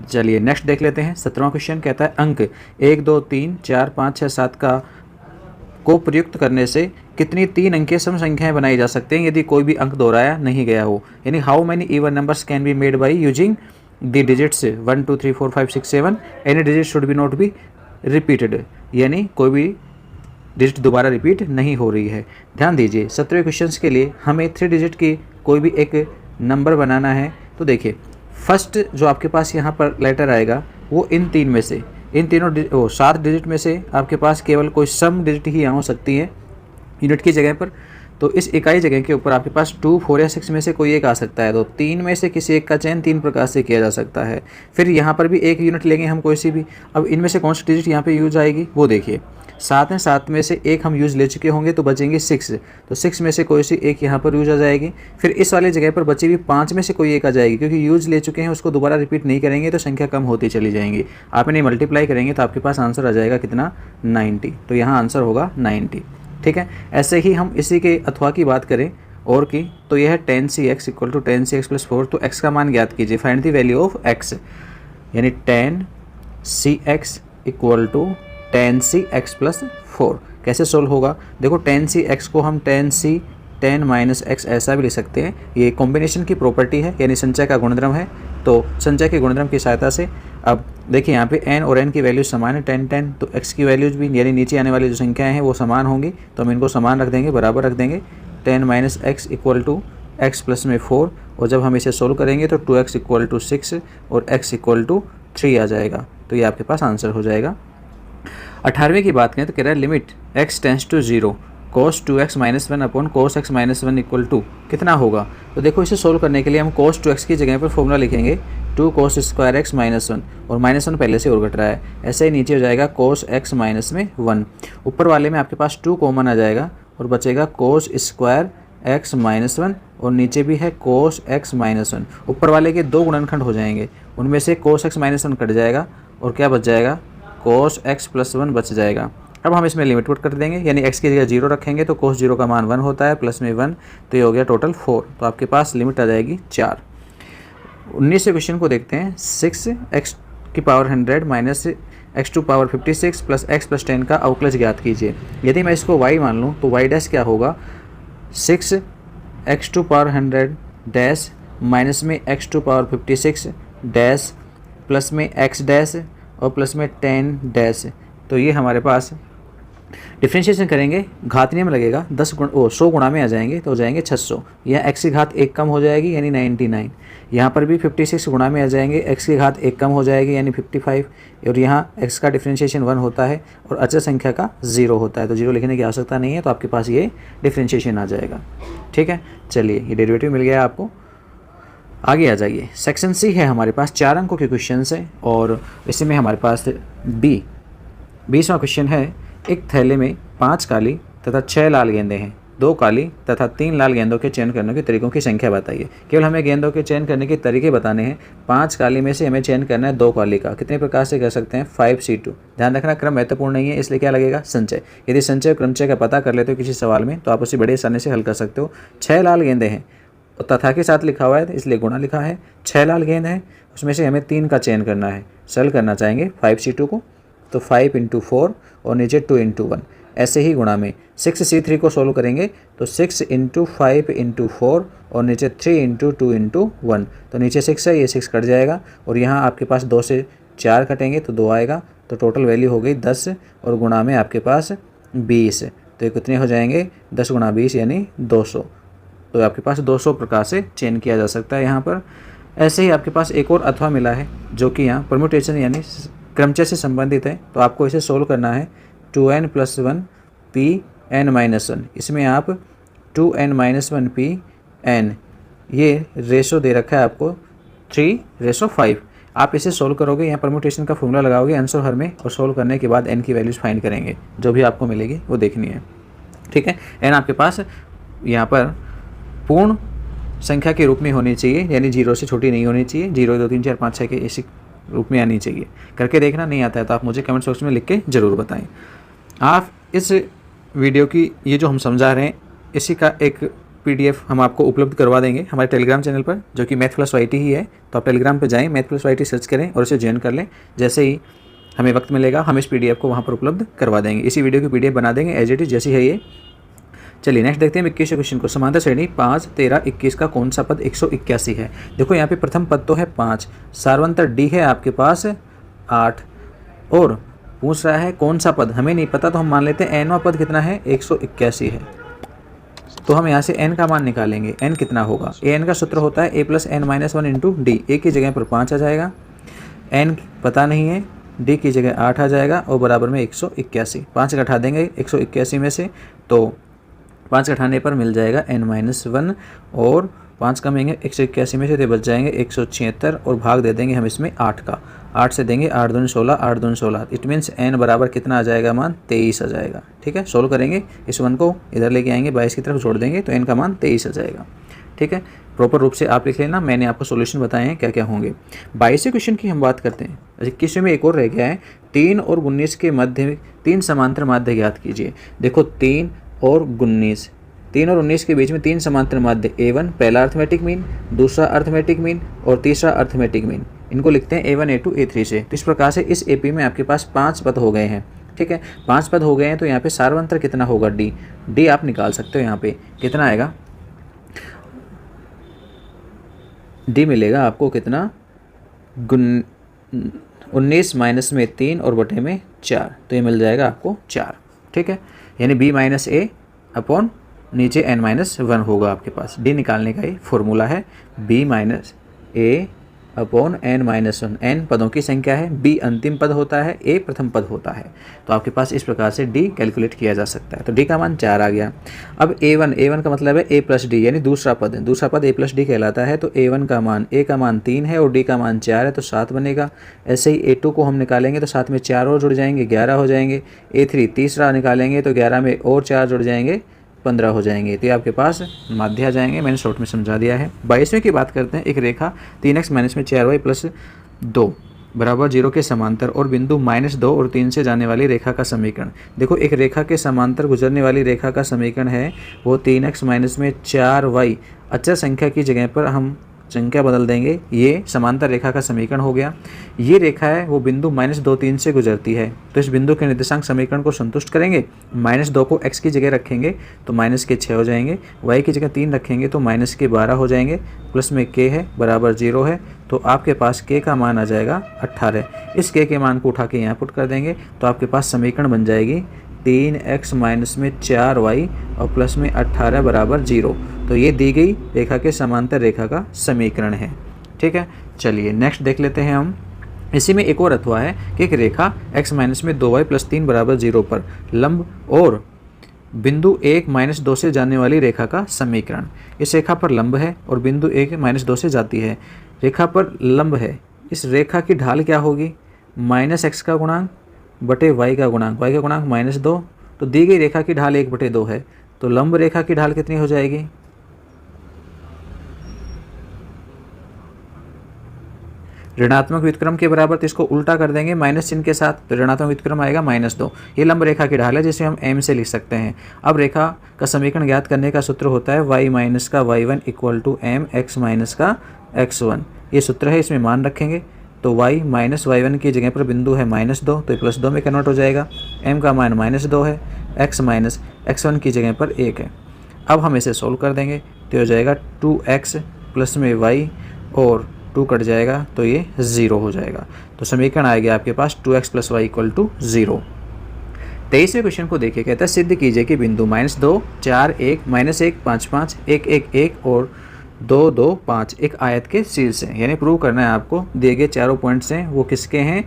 चलिए नेक्स्ट देख लेते हैं। 17वां क्वेश्चन कहता है अंक 1 2 3 4 5 6 7 को प्रयुक्त करने से कितनी 3 अंकीय सम संख्याएं बनाई जा सकते हैं यदि कोई भी अंक दोहराया नहीं गया हो, यानी how many even numbers can be made by using the digits 1 2 3 4 5 6 7, any digit should be not be repeated, यानी कोई भी डिजिट दोबारा रिपीट नहीं हो रही है। ध्यान दीजिए 17वें क्वेश्चन के लिए हमें 3 डिजिट की कोई भी एक नंबर बनाना है। तो देखिए फर्स्ट जो आपके पास यहाँ पर लेटर आएगा वो इन तीनों 7 डिजिट में से आपके पास केवल कोई सम डिजिट ही यहाँ हो सकती है यूनिट की जगह पर। तो इस इकाई जगह के ऊपर आपके पास 2 4 या 6 में से कोई एक आ सकता है। तो 3 में से किसी एक का चयन 3 प्रकार से किया जा सकता है। फिर यहाँ पर भी एक यूनिट लेंगे हम कोई सी भी। अब इनमें से कौन सी डिजिट यहाँ पे यूज आएगी वो देखिए। 7 है, 7 में से एक हम यूज़ ले चुके होंगे तो बचेंगे 6, तो 6 में से कोई सी एक यहाँ पर यूज आ जाएगी। फिर इस वाले जगह पर बची हुई 5 में से कोई एक आ जाएगी, क्योंकि यूज ले चुके हैं उसको दोबारा रिपीट नहीं करेंगे तो संख्या कम होती चली जाएंगी। आप इन्हें मल्टीप्लाई करेंगे तो आपके पास आंसर आ जाएगा कितना 90, तो यहाँ आंसर होगा 90। ठीक है, ऐसे ही हम इसी के अथवा की बात करें और की तो यह है 10cx equal to 10cx plus 4। तो x का मान ज्ञात कीजिए, find the value of x, यानी 10cx equal to 10cx plus 4। कैसे सोल्व होगा, देखो 10cx को हम 10c 10 माइनस x ऐसा भी लिख सकते हैं। ये कॉम्बिनेशन की प्रॉपर्टी है, यानी संचय का गुणधर्म है। तो संचय के गुणधर्म की सहायता से अब देखिए यहाँ पे n और n की वैल्यू समान है 10 10, तो x की वैल्यूज भी यानी नीचे आने वाली जो संख्याएं हैं वो समान होंगी, तो हम इनको समान रख देंगे, बराबर रख देंगे। 10 minus x equal to x plus में 4, और जब हम इसे सोल्व करेंगे तो 2x इक्वल टू 6 और x इक्वल टू 3 आ जाएगा। तो ये आपके पास आंसर हो जाएगा। 18वें की बात करें तो कह रहा है limit x tends to 0 cos 2x minus 1 upon cos x minus 1 equal to कितना होगा। तो देखो इसे सोल्व करने के लिए हम cos 2x की जगह पर फॉर्मूला लिखेंगे 2 cos स्क्वायर x माइनस 1, और माइनस 1 पहले से और घट रहा है, ऐसे ही नीचे हो जाएगा cos x माइनस में 1। ऊपर वाले में आपके पास 2 कॉमन आ जाएगा और बचेगा cos स्क्वायर x माइनस 1, और नीचे भी है cos x माइनस 1। ऊपर वाले के 2 गुणनखंड हो जाएंगे, उनमें से cos x माइनस 1 कट जाएगा और क्या बच जाएगा cos x प्लस 1 बच जाएगा। अब हम इसमें लिमिट पुट कर देंगे, यानी x की जगह 0 रखेंगे तो cos 0 का मान 1 होता है, प्लस में 1, तो ये हो गया टोटल 4। तो आपके पास लिमिट आ जाएगी 4। 19वें क्वेश्चन को देखते हैं। 6x की power 100 minus x to power 56 plus x plus 10 का अवकलज ज्ञात कीजिए। यदि मैं इसको y मान लूँ तो y डैश क्या होगा, 6x to power 100 dash minus में x to power 56 dash plus में x डैश और प्लस में 10 डैश। तो ये हमारे पास डिफ्रेंशिएशन करेंगे, घात नियम लगेगा, 100 गुणा में आ जाएंगे तो हो जाएंगे 600। यह x की घात 1 कम हो जाएगी यानी 99। यहाँ पर भी 56 गुणा में आ जाएंगे, x की घात 1 कम हो जाएगी यानी 55, और यहाँ x का डिफ्रेंशिएशन 1 होता है और अचर संख्या का 0 होता है, तो 0 लिखने की आवश्यकता नहीं है, तो आपके पास ये डिफ्रेंशिएशन आ जाएगा। ठीक है, चलिए ये डेरिवेटिव मिल गया आपको। आगे आ जाइए, सेक्शन सी है हमारे पास, 4 अंकों के क्वेश्चन है और इसमें हमारे पास 20वां क्वेश्चन है। एक थैले में 5 काली तथा 6 लाल गेंदें हैं, 2 काली तथा 3 लाल गेंदों के चयन करने के तरीकों की संख्या बताइए। केवल हमें गेंदों के चयन करने के तरीके बताने हैं। 5 काली में से हमें चयन करना है 2 काली का। कितने प्रकार से कर सकते हैं, 5C2। ध्यान रखना क्रम महत्वपूर्ण नहीं है, इसलिए क्या लगेगा संचय। यदि संचय और क्रमचय का पता कर लेते हो किसी सवाल में तो आप उसे बड़े आसानी से हल कर सकते हो। 6 लाल गेंदें हैं तथा के साथ लिखा हुआ है इसलिए गुणा लिखा है। 6 लाल गेंद है, उसमें से हमें 3 का चयन करना है। सेल करना चाहेंगे 5C2 को, तो 5 × 4 और नीचे 2 × 1, ऐसे ही गुणा में 6C3 को सोल्व करेंगे तो 6 × 5 × 4 और नीचे 3 × 2 × 1, तो नीचे 6 है, ये 6 कट जाएगा और यहाँ आपके पास 2 से 4 कटेंगे तो 2 आएगा, तो टोटल वैल्यू हो गई 10 और गुणा में आपके पास 20, तो ये कितने हो जाएंगे 10 × 20 यानी 200, तो आपके पास 200 प्रकार से चेंज किया जा सकता है यहाँ पर। ऐसे ही आपके पास एक और अथवा मिला है जो कि यहाँ परम्यूटेशन यानी क्रमचय से संबंधित है, तो आपको इसे सोल्व करना है 2n + 1 Pn-1, इसमें आप 2n - 1 Pn, ये रेशो दे रखा है आपको 3:5, आप इसे सोल्व करोगे, यहाँ परम्यूटेशन का फॉर्मूला लगाओगे आंसर हर में और सोल्व करने के बाद n की वैल्यूज फाइंड करेंगे, जो भी आपको मिलेगी वो देखनी है, ठीक है। n आपके पास यहाँ पर पूर्ण संख्या के रूप में होनी चाहिए, यानी 0 से छोटी नहीं होनी चाहिए, 0 2 3 4 5 6 के इसी रूप में आनी चाहिए। करके देखना, नहीं आता है तो आप मुझे कमेंट बॉक्स में लिख के ज़रूर बताएं। आप इस वीडियो की ये जो हम समझा रहे हैं इसी का एक PDF हम आपको उपलब्ध करवा देंगे हमारे टेलीग्राम चैनल पर, जो कि मैथ+YT ही है, तो आप टेलीग्राम पर जाएँ, मैथ+YT सर्च करें और इसे ज्वाइन कर लें। जैसे ही हमें वक्त मिलेगा हम इस PDF को वहाँ पर उपलब्ध करवा देंगे, इसी वीडियो की PDF बना देंगे एज इट इज़ जैसी है ये। चलिए नेक्स्ट देखते हैं 21वें क्वेश्चन को। समांतर श्रेणी 5, 13, 21 का कौन सा पद 181 है। देखो यहाँ पे प्रथम पद तो है 5, सार्वंतर D है आपके पास 8 और पूछ रहा है कौन सा पद, हमें नहीं पता तो हम मान लेते हैं nवां पद कितना है 181 है, तो हम यहाँ से n का मान निकालेंगे। n कितना होगा, an का सूत्र होता है a + n - 1 × d, a की जगह पर 5 आ जाएगा, n पता नहीं है, d की जगह 8 आ जाएगा और बराबर में 181, 5 घटा देंगे 181 में से, तो 5 घटाने पर मिल जाएगा n-1 और 5 कमेंगे 181 में से तो बच जाएंगे 176 और भाग दे देंगे हम इसमें 8 का, 8 से देंगे 8 दूनी 16, 8 दूनी 16, इट मीन्स n बराबर कितना आ जाएगा मान 23 आ जाएगा, ठीक है। सोल्व करेंगे, इस 1 को इधर लेके आएंगे 22 की तरफ जोड़ देंगे तो n का मान 23 आ जाएगा, ठीक है। प्रॉपर रूप से आप लिख लेना, मैंने आपको सोल्यूशन बताए हैं क्या क्या होंगे। 22वें क्वेश्चन की हम बात करते हैं। 21वें में एक और रह गया है, 3 और 19 के मध्य 3 समांतर माध्य ज्ञात कीजिए। देखो 3 और 19 के बीच में 3 समांतर माध्य A1 पहला अर्थमेटिक मीन, दूसरा अर्थमेटिक मीन और तीसरा अर्थमेटिक मीन, इनको लिखते हैं A1 A2 A3 से। तो इस प्रकार से इस AP में आपके पास 5 पद हो गए हैं, ठीक है। 5 पद हो गए हैं तो यहाँ पे सार्वंतर कितना होगा D आप निकाल सकते हो। यहाँ पे कितना आएगा D मिलेगा आपको कितना 19 माइनस में 3 और बटे में 4, तो ये मिल जाएगा आपको 4, ठीक है। यानी B - A अपॉन नीचे n-1 होगा आपके पास। D निकालने का ये फॉर्मूला है, B - A upon n-1, n पदों की संख्या है, B अंतिम पद होता है, A प्रथम पद होता है, तो आपके पास इस प्रकार से D कैलकुलेट किया जा सकता है। तो D का मान 4 आ गया। अब A1 का मतलब है A + D यानी दूसरा पद A + D कहलाता है, तो A1 का मान A का मान 3 है और D का मान 4 है, तो 7 बनेगा। ऐसे ही A2 को हम निकालेंगे तो साथ में 4 और जुड़ जाएंगे, 11 हो जाएंगे। A3 तीसरा निकालेंगे तो 11 में और 4 जुड़ जाएंगे, 15 हो जाएंगे, तो ये आपके पास माध्य आ जाएंगे। मैंने शॉर्ट में समझा दिया है। 22वें की बात करते हैं। एक रेखा 3x - 4y + 2 बराबर 0 के समांतर और बिंदु -2 और 3 से जाने वाली रेखा का समीकरण। देखो एक रेखा के समांतर गुजरने वाली रेखा का समीकरण है वो 3x - 4y, अचर संख्या की जगह पर हम संख्या बदल देंगे, ये समांतर रेखा का समीकरण हो गया। ये रेखा है वो बिंदु -2 3 से गुजरती है, तो इस बिंदु के निर्देशांक समीकरण को संतुष्ट करेंगे। -2 को x की जगह रखेंगे तो -6 हो जाएंगे, y की जगह 3 रखेंगे तो -12 हो जाएंगे, प्लस में k है बराबर 0 है, तो आपके पास k का मान आ जाएगा 18। इस k के मान को उठा के यहाँ पुट कर देंगे तो आपके पास समीकरण बन जाएगी 3x - 4y और प्लस में 18 बराबर 0। तो ये दी गई रेखा के समांतर रेखा का समीकरण है, ठीक है। चलिए नेक्स्ट देख लेते हैं हम। इसी में एक और अथवा है कि एक रेखा x - 2y + 3 बराबर 0 पर लंब और बिंदु 1 - 2 से जाने वाली रेखा का समीकरण। इस रेखा पर लंब है और बिंदु 1 - 2 से जाती है। रेखा पर लंब है, इस रेखा की ढाल क्या होगी, -x का गुणांक बटे y का गुणांक, y का गुणांक -2, तो दी गई रेखा की ढाल 1/2 है, तो लंब रेखा की ढाल कितनी हो जाएगी, ऋणात्मक व्युत्क्रम के बराबर, तो इसको उल्टा कर देंगे माइनस चिन्ह के साथ, तो ऋणात्मक व्युत्क्रम आएगा -2। ये लंब रेखा की ढाल है जिसे हम m से लिख सकते हैं। अब रेखा का समीकरण ज्ञात करने का सूत्र होता है y - का y1 = m x - का x1, ये सूत्र है, इसमें मान रखेंगे तो y माइनस y1 की जगह पर बिंदु है -2, तो +2 में कन्वर्ट हो जाएगा। m का मान -2 है, x माइनस x1 की जगह पर 1 है। अब हम इसे सोल्व कर देंगे तो हो जाएगा 2x प्लस में y और 2 कट जाएगा तो ये 0 हो जाएगा। तो समीकरण आएगा आपके पास 2x plus Y equal to 0। 23वें क्वेश्चन को देखिए, कहता है सिद्ध कीजिए कि बिंदु -2, 4, 1, -1, 5, 5, 1, 1, 1 और 2, 2, 5 एक आयत के शीर्ष हैं। यानी प्रूव करना है आपको, दिए गए चारों पॉइंट्स हैं वो किसके हैं,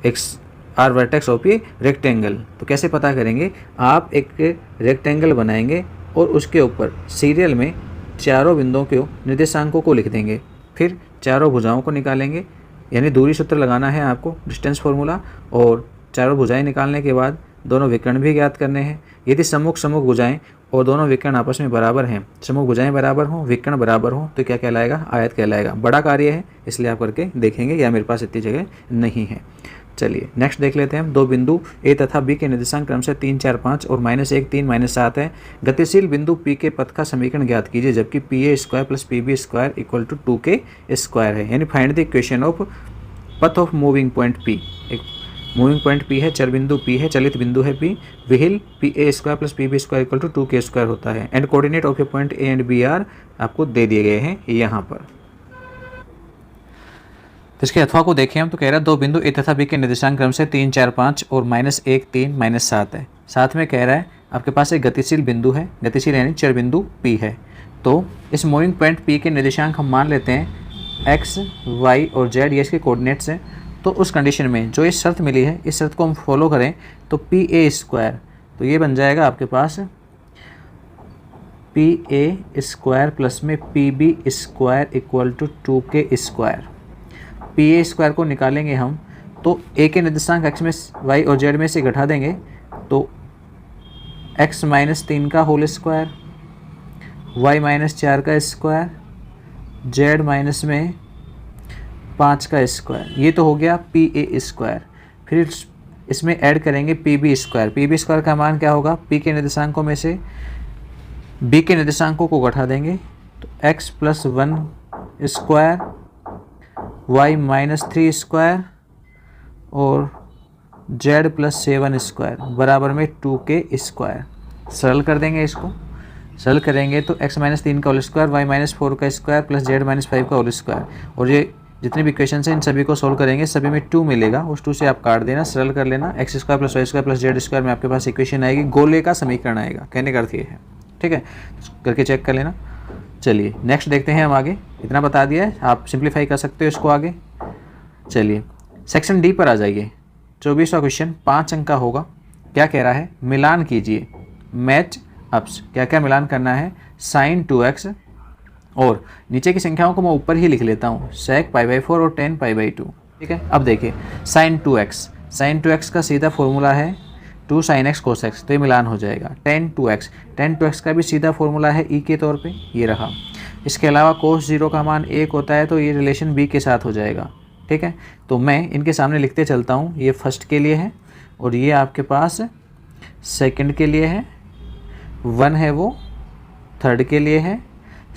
x are vertex of a rectangle. तो कैसे पता करेंगे, आप एक रेक्टेंगल बनाएंगे और उसके ऊपर सीरियल में चारों बिंदुओं के निर्देशांकों को लिख देंगे, फिर चारों भुजाओं को निकालेंगे, यानी दूरी सूत्र लगाना है आपको, डिस्टेंस फार्मूला, और चारों भुजाएं निकालने के बाद दोनों विकर्ण भी ज्ञात करने हैं। यदि सम्मुख भुजाएं और दोनों विकर्ण आपस में बराबर हैं, सम्मुख भुजाएं बराबर हों, विकर्ण बराबर हों, तो क्या कहलाएगा, आयत कहलाएगा। बड़ा कार्य है इसलिए आप करके देखेंगे, या मेरे पास इतनी जगह नहीं है। चलिए नेक्स्ट देख लेते हैं हम। दो बिंदु ए तथा बी के निर्देशांक क्रम से 3, 4, 5 और -1, 3, -7 है। गतिशील बिंदु पी के पथ का समीकरण ज्ञात कीजिए, जबकि PA² + PB² equal to 2K² है। यानी find the equation of path of moving point P। एक मूविंग पॉइंट P है, चर बिंदु P है, चलित बिंदु है P। विहिल PA² + PB² equal to 2K² होता है। And coordinate of a point A and B are आपको दे दिए गए हैं यहाँ पर। इसके अथवा को देखें हम तो कह रहा है दो बिंदु ए तथा बी के निर्देशांक क्रम से 3, 4, 5 और -1, 3, -7 है। साथ में कह रहा है आपके पास एक गतिशील बिंदु है, गतिशील यानी चर बिंदु P है। तो इस मूविंग पॉइंट P के निर्देशांक हम मान लेते हैं x, y और z, ये इसके कोऑर्डिनेट्स हैं। तो उस कंडीशन में जो इस शर्त मिली है, इस शर्त को हम फॉलो करें तो PA², तो ये बन जाएगा आपके पास PA² प्लस में PB² equal to 2K²। PA² को निकालेंगे हम तो A के निर्देशांक x में y और z में से घटा देंगे तो x -3 का होल स्क्वायर, y -4 का स्क्वायर, z माइनस में 5 का स्क्वायर, ये तो हो गया PA²। फिर इसमें ऐड करेंगे PB²। PB² का मान क्या होगा, P के निर्देशांकों में से B के निर्देशांकों को घटा देंगे तो x + 1² y -3² और z + 7² बराबर में 2K²। सरल कर देंगे इसको, सरल करेंगे तो x -3 का होल स्क्वायर, y -4 का स्क्वायर प्लस z -5 का होल स्क्वायर, और ये जितने भी इक्वेशन हैं इन सभी को सोल्व करेंगे, सभी में 2 मिलेगा, उस 2 से आप काट देना, सरल कर लेना। x² + y² + z² में आपके पास इक्वेशन आएगी, गोले का समीकरण आएगा। कहने का अर्थ ये है, ठीक है, करके चेक कर लेना। चलिए नेक्स्ट देखते हैं हम आगे। इतना बता दिया है, आप सिंप्लीफाई कर सकते हो इसको आगे। चलिए सेक्शन डी पर आ जाइए। 24वां क्वेश्चन 5 अंक का होगा। क्या कह रहा है, मिलान कीजिए, मैच अप्स। क्या क्या मिलान करना है, sin 2x, और नीचे की संख्याओं को मैं ऊपर ही लिख लेता हूँ, sec π/4 और tan π/2। ठीक है, अब देखिए sin 2x का सीधा फॉर्मूला है 2 sin x cos x, तो ये मिलान हो जाएगा। tan 2x का भी सीधा फॉर्मूला है e के तौर पे, ये रहा। इसके अलावा cos 0 का मान 1 होता है, तो ये रिलेशन b के साथ हो जाएगा। ठीक है, तो मैं इनके सामने लिखते चलता हूँ। ये फर्स्ट के लिए है और ये आपके पास सेकंड के लिए है, 1 है वो थर्ड के लिए है।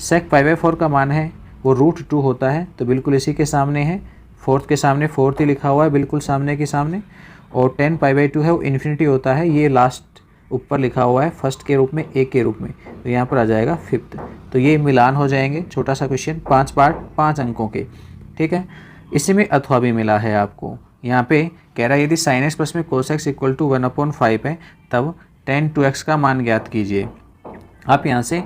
sec π/4 का मान है वो √2 होता है, तो बिल्कुल इसी के सामने है, फोर्थ के सामने फोर्थ ही लिखा हुआ है, बिल्कुल सामने के सामने। और tan π/2 है वो इन्फिनिटी होता है, ये लास्ट ऊपर लिखा हुआ है फर्स्ट के रूप में, a के रूप में, तो यहाँ पर आ जाएगा फिफ्थ। तो ये मिलान हो जाएंगे। छोटा सा क्वेश्चन, 5 पार्ट 5 अंकों के। ठीक है, इसी में अथवा भी मिला है आपको। यहाँ पे कह रहा है यदि sin x प्लस में cos x इक्वल टू 1/5 है, तब tan 2x का मान ज्ञात कीजिए। आप यहाँ से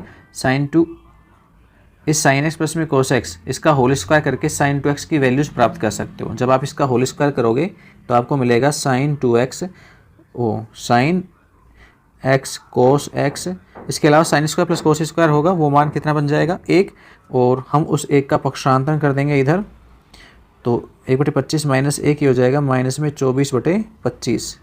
इस sin x प्लस में cos x इसका होल स्क्वायर करके sin 2x की वैल्यूज प्राप्त कर सकते हो। जब आप इसका होल स्क्वायर करोगे तो आपको मिलेगा sin 2x sin x cos x। इसके अलावा sin² प्लस cos² होगा, वो मान कितना बन जाएगा 1, और हम उस 1 का पक्षांतरण कर देंगे इधर, तो 1/25 माइनस 1 ही हो जाएगा, माइनस में 24/25।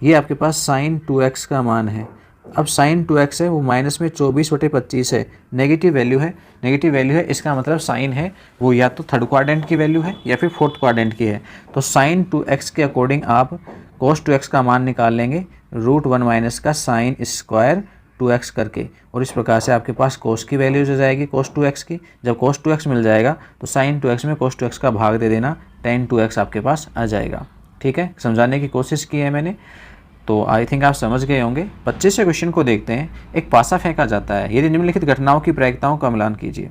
ये आपके पास sin 2x का मान है। अब sin 2x है वो माइनस में 24/25 है, नेगेटिव वैल्यू है। नेगेटिव वैल्यू है इसका मतलब साइन है वो या तो थर्ड क्वाड्रेंट की वैल्यू है या फिर फोर्थ क्वाड्रेंट की है। तो sin 2x के अकॉर्डिंग आप cos 2x का मान निकाल लेंगे, √1 माइनस का sin² 2x करके, और इस प्रकार से आपके पास cos की वैल्यूज हो जाएगी cos 2x की। जब cos 2x मिल जाएगा तो sin 2x में cos 2x का भाग दे देना, tan 2x आपके पास आ जाएगा। ठीक है, समझाने की कोशिश की है मैंने, तो आई थिंक आप समझ गए होंगे। 25वें क्वेश्चन को देखते हैं। एक पासा फेंका जाता है, यदि निम्नलिखित घटनाओं की प्रायिकताओं का मिलान कीजिए।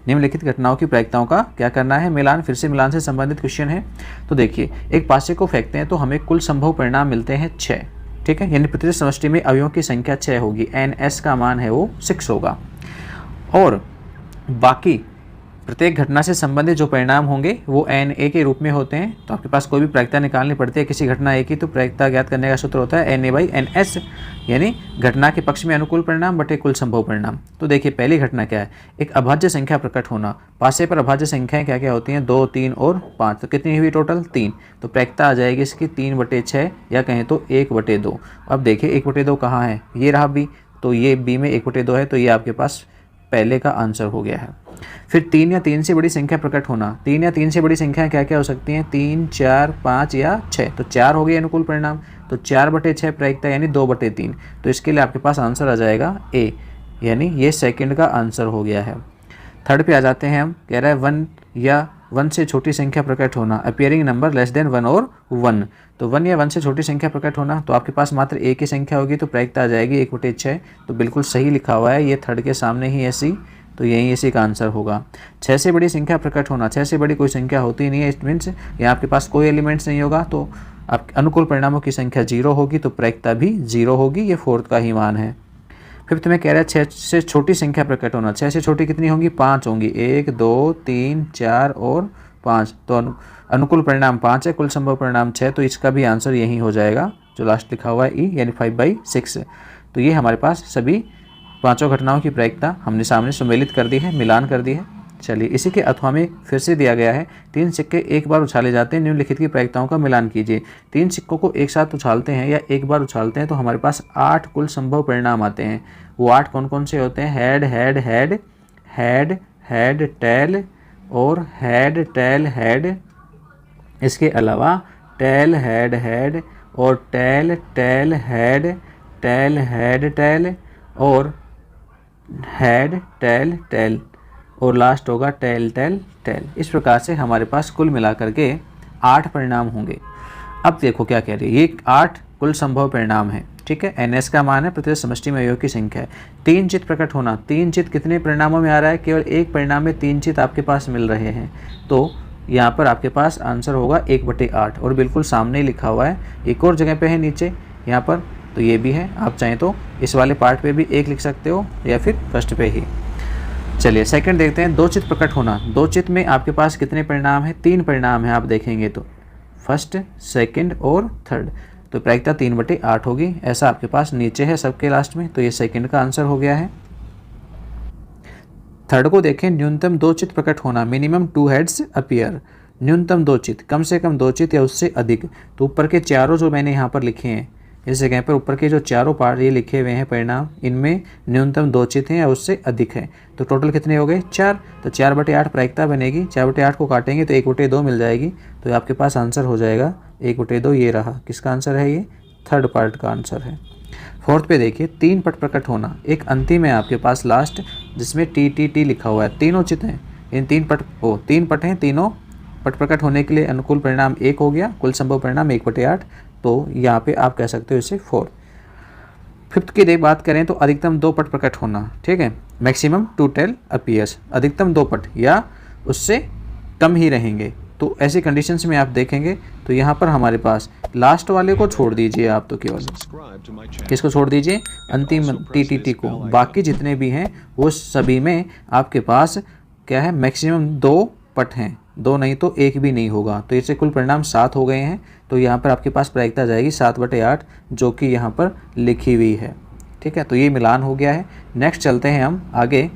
निम्नलिखित घटनाओं की प्रायिकताओं का क्या करना है, मिलान। फिर से मिलान से संबंधित क्वेश्चन है। तो देखिए, एक पासे को फेंकते हैं तो हमें कुल संभव परिणाम मिलते हैं 6। ठीक है, यानी प्रत्येक समष्टि में अवयवों की संख्या 6 होगी, NS का मान है वो 6 होगा। और बाकी प्रत्येक घटना से संबंधित जो परिणाम होंगे वो NA के रूप में होते हैं। तो आपके पास कोई भी प्रायिकता निकालनी पड़ती है किसी घटना A की, तो प्रायिकता ज्ञात करने का सूत्र होता है NA/NS, यानी घटना के पक्ष में अनुकूल परिणाम बटे कुल संभव परिणाम। तो देखिए, पहली घटना क्या है, एक अभाज्य संख्या प्रकट होना। पासे पर अभाज्य संख्याएं क्या क्या होती हैं, 2, 3 और 5। तो कितनी हुई टोटल, 3। तो प्रायिकता आ जाएगी इसकी 3/6, या कहें तो 1/2। अब देखिए 1/2 कहाँ है, ये रहा B, तो ये B में 1/2 है, तो ये आपके पास पहले का आंसर हो गया है। फिर 3 या 3 से बड़ी संख्या प्रकट होना। 3 या 3 से बड़ी संख्या क्या क्या हो सकती हैं, 3, 4, 5 या 6। तो 4 हो गई अनुकूल परिणाम, तो 4/6 प्रायिकता यानी 2/3। तो इसके लिए आपके पास आंसर आ जाएगा A, यानी ये सेकंड का आंसर हो गया है। थर्ड पे आ जाते हैं हम, कह रहा है 1 या 1 से छोटी संख्या प्रकट होना, अपीयरिंग नंबर लेस देन 1 और 1। तो 1 या 1 से छोटी संख्या प्रकट होना, तो आपके पास मात्र एक ही संख्या होगी, तो प्रायिकता आ जाएगी 1/6। तो बिल्कुल सही लिखा हुआ है, ये थर्ड के सामने ही है C, तो यही इसी का आंसर होगा। 6 से बड़ी संख्या प्रकट होना, 6 से बड़ी कोई संख्या होती नहीं है, इट मीन्स यहाँ आपके पास कोई एलिमेंट्स नहीं होगा, तो आप अनुकूल परिणामों की संख्या 0 होगी, तो प्रायिकता भी 0 होगी, ये फोर्थ का ही मान है। फिफ्थ में कह रहा है 6 से छोटी संख्या प्रकट होना। 6 से छोटी कितनी होंगी, 5 होंगी, 1, 2, 3, 4 और 5। तो अनुकूल परिणाम 5 है, कुल संभव परिणाम 6, तो इसका भी आंसर यही हो जाएगा जो लास्ट लिखा हुआ है E, यानी 5/6। तो ये हमारे पास सभी पांचों घटनाओं की प्रायिकता हमने सामने सम्मिलित कर दी है, मिलान कर दी है। चलिए, इसी के अथवा में फिर से दिया गया है, 3 सिक्के एक बार उछाले जाते हैं, निम्नलिखित की प्रायिकताओं का मिलान कीजिए। 3 सिक्कों को एक साथ उछालते हैं या एक बार उछालते हैं तो हमारे पास 8 कुल संभव परिणाम आते हैं। वो 8 कौन कौन से होते हैं, head head head, head head tail और हेड टेल हेड। इसके अलावा टेल हेड हेड और tail tail head, tail head tail और हेड टेल टेल, और लास्ट होगा टेल टेल टेल। इस प्रकार से हमारे पास कुल मिलाकर के 8 परिणाम होंगे। अब देखो क्या कह रही है, ये 8 कुल संभव परिणाम है। ठीक है, NS का मान है, प्रत्येक समष्टि में अवयव की संख्या है। 3 चित प्रकट होना, 3 चित कितने परिणामों में आ रहा है, केवल एक परिणाम में 3 चित आपके पास मिल रहे हैं, तो यहाँ पर आपके पास आंसर होगा 1/8, और बिल्कुल सामने ही लिखा हुआ है। एक और जगह पे है नीचे यहाँ पर, तो ये भी है, आप चाहें तो इस वाले पार्ट पे भी 1 लिख सकते हो या फिर फर्स्ट पे ही। चलिए सेकंड देखते हैं, 2 चित प्रकट होना। 2 चित में आपके पास कितने परिणाम है, 3 परिणाम है, आप देखेंगे तो फर्स्ट, सेकंड और थर्ड। तो प्रायिकता 3/8 होगी, ऐसा आपके पास नीचे है सबके लास्ट में, तो ये सेकंड का आंसर हो गया है। थर्ड को देखें, न्यूनतम 2 चित प्रकट होना, मिनिमम 2 हेड्स अपीयर। न्यूनतम 2 चित, कम से कम 2 चित या उससे अधिक। तो ऊपर के चारों जो मैंने यहाँ पर लिखे हैं, इस जगह पर ऊपर के जो चारों पार्ट ये लिखे हुए हैं परिणाम, इनमें न्यूनतम 2 चित हैं या उससे अधिक है। तो टोटल कितने हो गए, 4। तो 4/8 प्रायिकता बनेगी, 4/8 को काटेंगे तो 1/2 मिल जाएगी। तो आपके पास आंसर हो जाएगा 1/2, ये रहा। किसका आंसर है, ये थर्ड पार्ट का आंसर है। फोर्थ पे देखिए, 3 पट प्रकट होना। एक अंतिम है आपके पास लास्ट, जिसमें TTT लिखा हुआ है। तीनों चित हैं, इन 3 पट हैं, तीनों पट प्रकट होने के लिए अनुकूल परिणाम 1 हो गया, कुल संभव परिणाम 1/8। तो यहाँ पे आप कह सकते हो इसे 4। फिफ्थ की बात करें तो अधिकतम 2 पट प्रकट होना। ठीक है, मैक्सिमम 2 टेल अपीयर्स, अधिकतम 2 पट या उससे कम ही रहेंगे। तो ऐसी कंडीशंस में आप देखेंगे तो यहाँ पर हमारे पास लास्ट वाले को छोड़ दीजिए आप, तो केवल किसको छोड़ दीजिए, अंतिम TTT को। बाकी जितने भी हैं वो सभी में आपके पास क्या है, मैक्सिमम 2 पट हैं, 2 नहीं तो 1 भी नहीं होगा। तो इससे कुल परिणाम 7 हो गए हैं। तो यहाँ पर आपके पास प्रायिकता जाएगी 7/8, जो कि यहाँ पर लिखी हुई है। ठीक है, तो ये मिलान हो गया है। नेक्स्ट चलते हैं हम आगे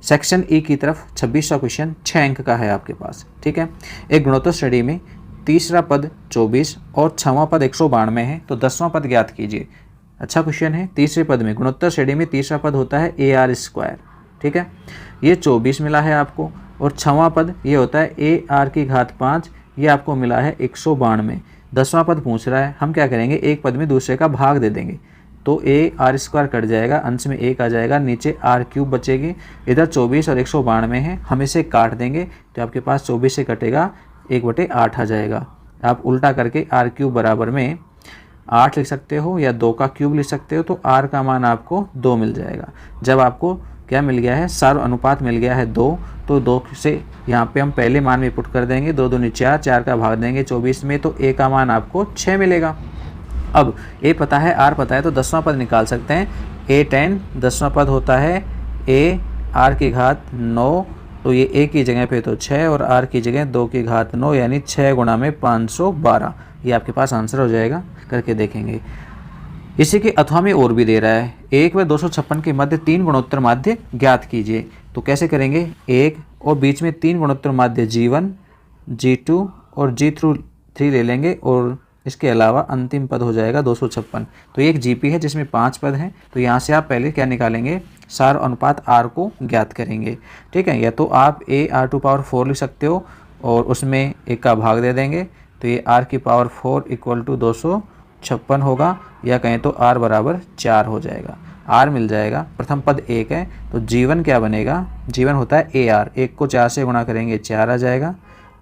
सेक्शन E की तरफ। 26वां क्वेश्चन 6 अंक का है आपके पास। ठीक है, एक गुणोत्तर श्रेणी में तीसरा पद 24 और 6वां पद 192 है, तो 10वां पद ज्ञात कीजिए। अच्छा क्वेश्चन है। तीसरे पद में, गुणोत्तर श्रेणी में तीसरा पद होता है AR²। ठीक है, ये 24 मिला है आपको, और 6वां पद ये होता है AR⁵ ये आपको मिला है 192। 10वां पद पूछ रहा है, हम क्या करेंगे, एक पद में दूसरे का भाग दे देंगे। तो ए आर स्क्वायर कट जाएगा, अंश में 1 आ जाएगा, नीचे आर क्यूब बचेगी। इधर 24 और 192 है, हम इसे काट देंगे तो आपके पास 24 से कटेगा 1/8 आ जाएगा। आप उल्टा करके आर क्यूब बराबर में 8 लिख सकते हो या 2 का क्यूब लिख सकते हो, तो आर का मान आपको 2 मिल जाएगा। जब आपको क्या मिल गया है, सार अनुपात मिल गया है 2, तो 2 से यहाँ पे हम पहले मान में पुट कर देंगे, 2 दूनी 4, 4 का भाग देंगे 24 में, तो ए का मान आपको 6 मिलेगा। अब ए पता है, आर पता है, तो 10वां पद निकाल सकते हैं। ए 10 10वां पद होता है ए आर की घात 9, तो ये ए की जगह पे तो 6 और आर की जगह 2 की घात 9, यानी 6 गुणा में 512। ये आपके पास आंसर हो जाएगा, करके देखेंगे। इसी के अथवा में और भी दे रहा है, 1 व 256 के मध्य 3 गुणोत्तर माध्य ज्ञात कीजिए। तो कैसे करेंगे, 1 और बीच में 3 गुणोत्तर माध्य G1, G2 और G3 ले लेंगे, और इसके अलावा अंतिम पद हो जाएगा 256। तो ये एक GP है जिसमें 5 पद हैं, तो यहाँ से आप पहले क्या निकालेंगे, सार अनुपात R को ज्ञात करेंगे। ठीक है, या तो आप A R⁴ लिख सकते हो और उसमें 1 का भाग दे देंगे, तो ये R⁴ इक्वल टू 256 होगा, या कहें तो R बराबर 4 हो जाएगा। R मिल जाएगा, प्रथम पद 1 है, तो G1 क्या बनेगा, G1 होता है AR, 1 को 4 से गुणा करेंगे 4 आ जाएगा।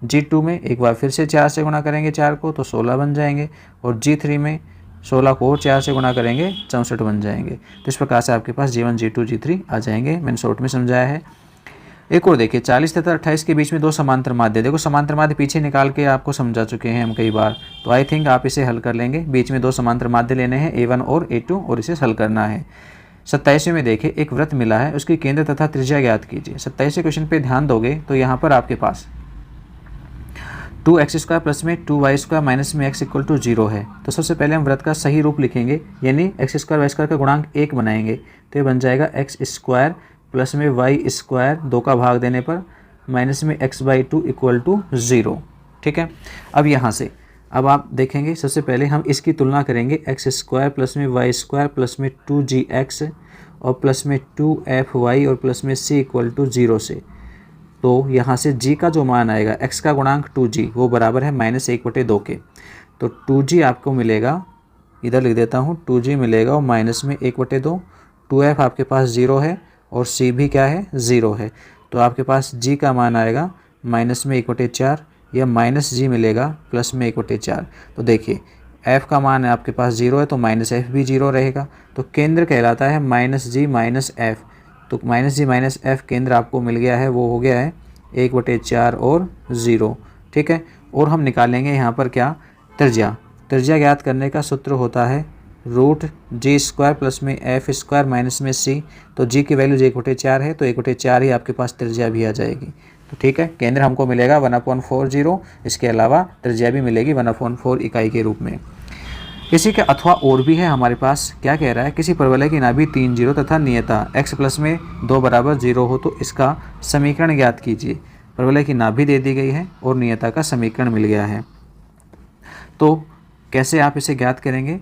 G2 में एक बार फिर से 4 से गुणा करेंगे 4 को, तो 16 बन जाएंगे, और G3 में 16 को 4 से गुणा करेंगे 64 बन जाएंगे। तो इस प्रकार से आपके पास G1 G2 G3 आ जाएंगे। मैंने शॉर्ट में समझाया है। एक और देखिए, 40 तथा 28 के बीच में 2 समांतर माध्य। देखो समांतर माध्य पीछे निकाल के आपको समझा चुके हैं हम कई बार, तो आई थिंक आप इसे हल कर लेंगे। बीच में 2 समांतर माध्य लेने हैं, A1 और A2, और इसे हल करना है। 27वें में देखिए, एक वृत्त मिला है, उसकी केंद्र तथा त्रिज्या ज्ञात कीजिए। 27वें क्वेश्चन पे ध्यान दोगे तो यहाँ पर आपके पास 2x² प्लस में 2y² माइनस में x इक्वल टू 0 है। तो सबसे पहले हम वृत्त का सही रूप लिखेंगे, यानी x² y² का गुणांक 1 बनाएंगे, तो ये बन जाएगा x² प्लस में y², 2 का भाग देने पर, माइनस में x/2 इक्वल टू 0। ठीक है, अब यहाँ से अब आप देखेंगे, सबसे पहले हम इसकी तुलना करेंगे x² प्लस में y² प्लस में 2gx और प्लस में 2fy और प्लस में c इक्वल टू 0 से। तो यहाँ से g का जो मान आएगा, x का गुणांक 2g, वो बराबर है -1/2 के। तो 2g आपको मिलेगा, इधर लिख देता हूँ, 2g मिलेगा और माइनस में 1/2, 2f आपके पास 0 है और c भी क्या है, 0 है। तो आपके पास g का मान आएगा माइनस में 1/4, या माइनस g मिलेगा प्लस में 1/4। तो देखिए f का मान है आपके पास 0 है, तो माइनस f भी 0 रहेगा। तो केंद्र कहलाता है -g माइनस f। तो -g माइनस f केंद्र आपको मिल गया है, वो हो गया है 1/4 और 0। ठीक है, और हम निकालेंगे यहाँ पर क्या, त्रिज्या। त्रिज्या ज्ञात करने का सूत्र होता है √g² प्लस में f² माइनस में c। तो g की वैल्यू 1/4 है, तो 1/4 ही आपके पास त्रिज्या भी आ जाएगी। तो ठीक है, केंद्र हमको मिलेगा 1/40, इसके अलावा त्रिज्या भी मिलेगी 1/4 इकाई के रूप में। इसी के अथवा और भी है हमारे पास। क्या कह रहा है, किसी परवलय की नाभि 3 0 तथा नियता x प्लस में 2 बराबर 0 हो तो इसका समीकरण ज्ञात कीजिए। परवलय की नाभि दे दी गई है और नियता का समीकरण मिल गया है, तो कैसे आप इसे ज्ञात करेंगे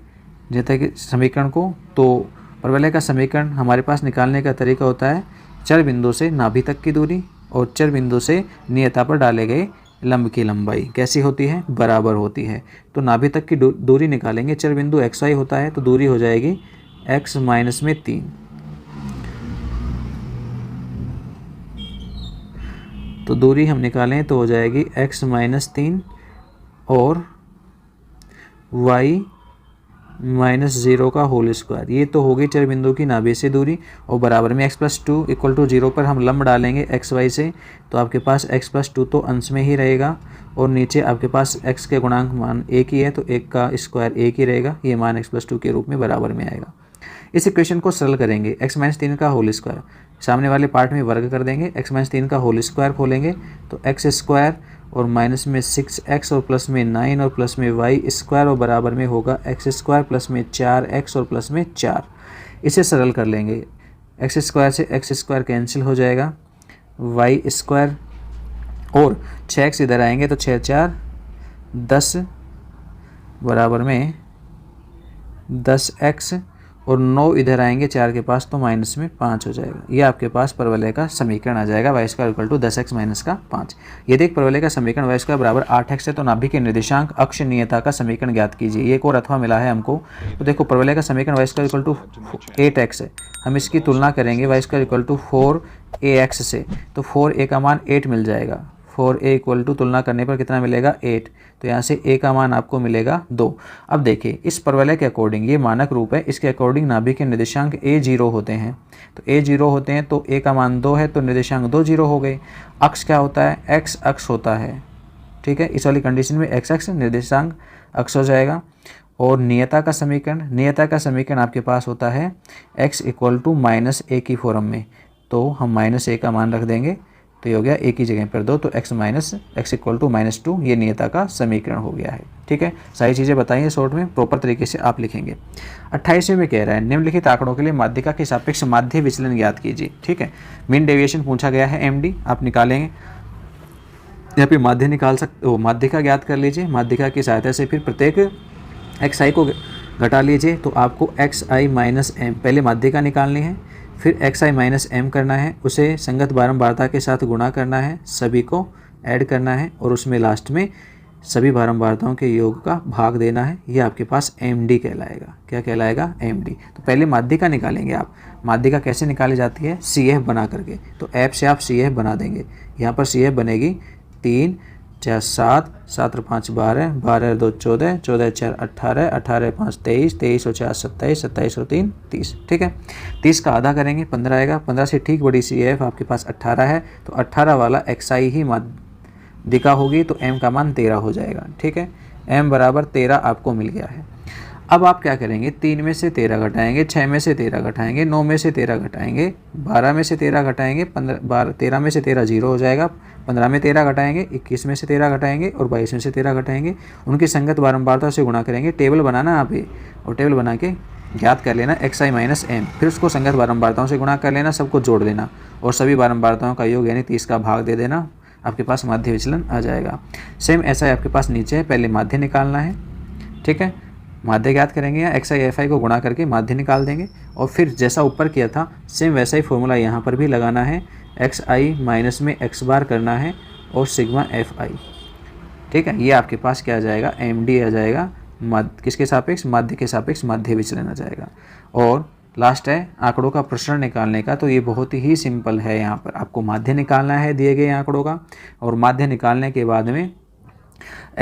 नियता के समीकरण को। तो परवलय का समीकरण हमारे पास निकालने का तरीका होता है, चर बिंदु से नाभि तक की दूरी और चर बिंदु से नियता पर डाले गए लंब की लंबाई कैसी होती है, बराबर होती है। तो नाभि तक की दूरी निकालेंगे, चर बिंदु xy होता है, तो दूरी हो जाएगी x माइनस में 3। तो दूरी हम निकालें तो हो जाएगी x माइनस 3 और y माइनस 0 का होल स्क्वायर। ये तो हो गई चर बिंदु की नाभि से दूरी, और बराबर में x+2 इक्वल टू 0 पर हम लंब डालेंगे xy से, तो आपके पास x+2 तो अंश में ही रहेगा, और नीचे आपके पास x के गुणांक मान 1 ही है, तो 1 का स्क्वायर 1 ही रहेगा, ये मान x+2 के रूप में बराबर में आएगा। इस इक्वेशन को सरल करेंगे, x-3 का होल स्क्वायर, सामने वाले पार्ट में वर्ग कर देंगे, x-3 का होल स्क्वायर खोलेंगे तो x² और माइनस में 6x और प्लस में 9 और प्लस में y² और बराबर में होगा x² प्लस में 4x और प्लस में 4। इसे सरल कर लेंगे, x² से x² कैंसिल हो जाएगा, y² और 6x इधर आएंगे तो 6 4 10 बराबर में 10x और 9 इधर आएंगे 4 के पास तो माइनस में 5 हो जाएगा। ये आपके पास परवलय का समीकरण आ जाएगा y square equal to 10x minus का 5। यदि एक परवलय का समीकरण y स्क्वायर बराबर 8x है तो नाभिक के निर्देशांक अक्ष नियता का समीकरण ज्ञात कीजिए। ये एक और अथवा मिला है हमको। तो देखो परवलय का समीकरण y square equal to 8x है, हम इसकी तुलना करेंगे y square equal to 4ax से, तो 4a का मान 8 मिल जाएगा। 4a इक्वल टू तुलना करने पर कितना मिलेगा 8, तो यहाँ से a का मान आपको मिलेगा 2। अब देखिए इस परवलय के अकॉर्डिंग, ये मानक रूप है, इसके अकॉर्डिंग नाभिक के निर्देशांक a 0 होते हैं, तो a 0 होते हैं तो a का मान 2 है तो निर्देशांक 2 0 हो गए। अक्ष क्या होता है, x अक्ष होता है, ठीक है। इस वाली कंडीशन में x अक्ष निर्देशांक अक्ष हो जाएगा। और नियता का समीकरण आपके पास होता है x equal to minus a की फॉर्म में, तो हम माइनस a का मान रख देंगे, तो ये हो गया a की जगह पर 2, तो x इक्वल टू -2, ये नियता का समीकरण हो गया है, ठीक है। सारी चीज़ें बताइए शॉर्ट में, प्रॉपर तरीके से आप लिखेंगे। 28वें में कह रहा है निम्नलिखित आंकड़ों के लिए माध्यिका के सापेक्ष माध्य विचलन ज्ञात कीजिए, ठीक है। मीन डेविएशन पूछा गया है, MD आप निकालेंगे, यहाँ पे माध्य निकाल सकते हो, माध्यिका ज्ञात कर लीजिए। माध्यिका की सहायता से फिर प्रत्येक xi को घटा लीजिए, तो आपको xi माइनस m, पहले माध्यिका निकालनी है, फिर xi माइनस m करना है, उसे संगत बारंबारता के साथ गुणा करना है, सभी को ऐड करना है और उसमें लास्ट में सभी बारंबारताओं के योग का भाग देना है। ये आपके पास MD कहलाएगा। क्या कहलाएगा, MD। तो पहले माध्यिका निकालेंगे आप। माध्यिका कैसे निकाली जाती है, CF बना करके, तो ऐप से आप CF बना देंगे। यहाँ पर CF बनेगी 3 4 7, 7 और 5 12, 12 और 2 14, 14 और 4 18, 18 और 5 23, 23 और 4 27, 27 और 3 30, ठीक है। 30 का आधा करेंगे 15 आएगा, 15 से ठीक बड़ी CF आपके पास 18 है, तो 18 वाला xi ही माध्यिका होगी, तो m का मान 13 हो जाएगा, ठीक है। m बराबर 13 आपको मिल गया है। अब आप क्या करेंगे, 3 में से 13 घटाएंगे, 6 में से 13 घटाएंगे, 9 में से 13 घटाएंगे, 12 में से 13 घटाएंगे, 13 में से 13 0 हो जाएगा, 15 में 13 घटाएंगे, 21 में से 13 घटाएंगे और 22 में से 13 घटाएंगे। उनकी संगत बारंबारता से गुणा करेंगे। टेबल बनाना आप ये, और टेबल बना के ज्ञात कर लेना xi माइनस m, फिर उसको संगत बारंबारताओं से गुणा कर लेना, सबको जोड़ लेना और सभी बारंबारताओं का योग यानी 30 का भाग दे देना, आपके पास माध्य विचलन आ जाएगा। सेम ऐसा ही आपके पास नीचे है, पहले माध्य निकालना है, ठीक है। माध्य ज्ञात करेंगे, या xi fi को गुणा करके माध्य निकाल देंगे और फिर जैसा ऊपर किया था सेम वैसा ही फॉर्मूला यहाँ पर भी लगाना है। xi माइनस में x बार करना है और सिग्मा fi, ठीक है। ये आपके पास क्या आ जाएगा, MD आ जाएगा, किसके सापेक्ष, माध्य के सापेक्ष माध्य विचलन आ जाएगा। और लास्ट है आंकड़ों का प्रसरण निकालने का, तो ये बहुत ही सिंपल है। यहाँ पर आपको माध्य निकालना है दिए गए आंकड़ों का, और माध्य निकालने के बाद में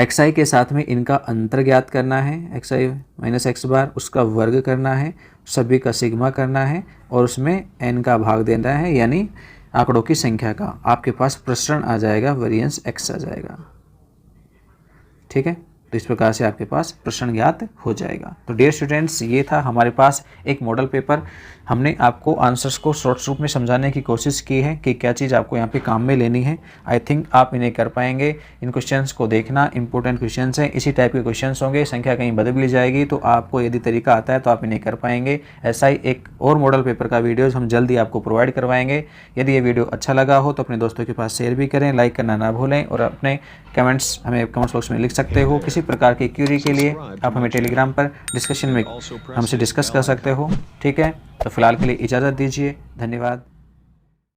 xi के साथ में इनका अंतर ज्ञात करना है, xi माइनस x बार, उसका वर्ग करना है, सभी का सिग्मा करना है और उसमें n का भाग देना है, यानी आंकड़ों की संख्या का। आपके पास प्रसरण आ जाएगा, वेरिएंस x आ जाएगा, ठीक है। तो इस प्रकार से आपके पास प्रश्न ज्ञात हो जाएगा। तो डियर स्टूडेंट्स, ये था हमारे पास एक मॉडल पेपर। हमने आपको आंसर्स को शॉर्ट रूप में समझाने की कोशिश की है कि क्या चीज़ आपको यहाँ पे काम में लेनी है। आई थिंक आप इन्हें कर पाएंगे। इन क्वेश्चंस को देखना, इंपॉर्टेंट क्वेश्चंस हैं, इसी टाइप के क्वेश्चंस होंगे, संख्या कहीं बदल ली जाएगी, तो आपको यदि तरीका आता है तो आप इन्हें कर पाएंगे। ऐसा ही एक और मॉडल पेपर का वीडियोज़ हम जल्दी आपको प्रोवाइड करवाएंगे। यदि ये वीडियो अच्छा लगा हो तो अपने दोस्तों के पास शेयर भी करें, लाइक करना ना भूलें और अपने कमेंट्स हमें कमेंट्स बॉक्स में लिख सकते हो। किसी प्रकार की क्यूरी के लिए आप हमें टेलीग्राम पर डिस्कशन में हमसे डिस्कस कर सकते हो, ठीक है। तो फिलहाल के लिए इजाज़त दीजिए, धन्यवाद।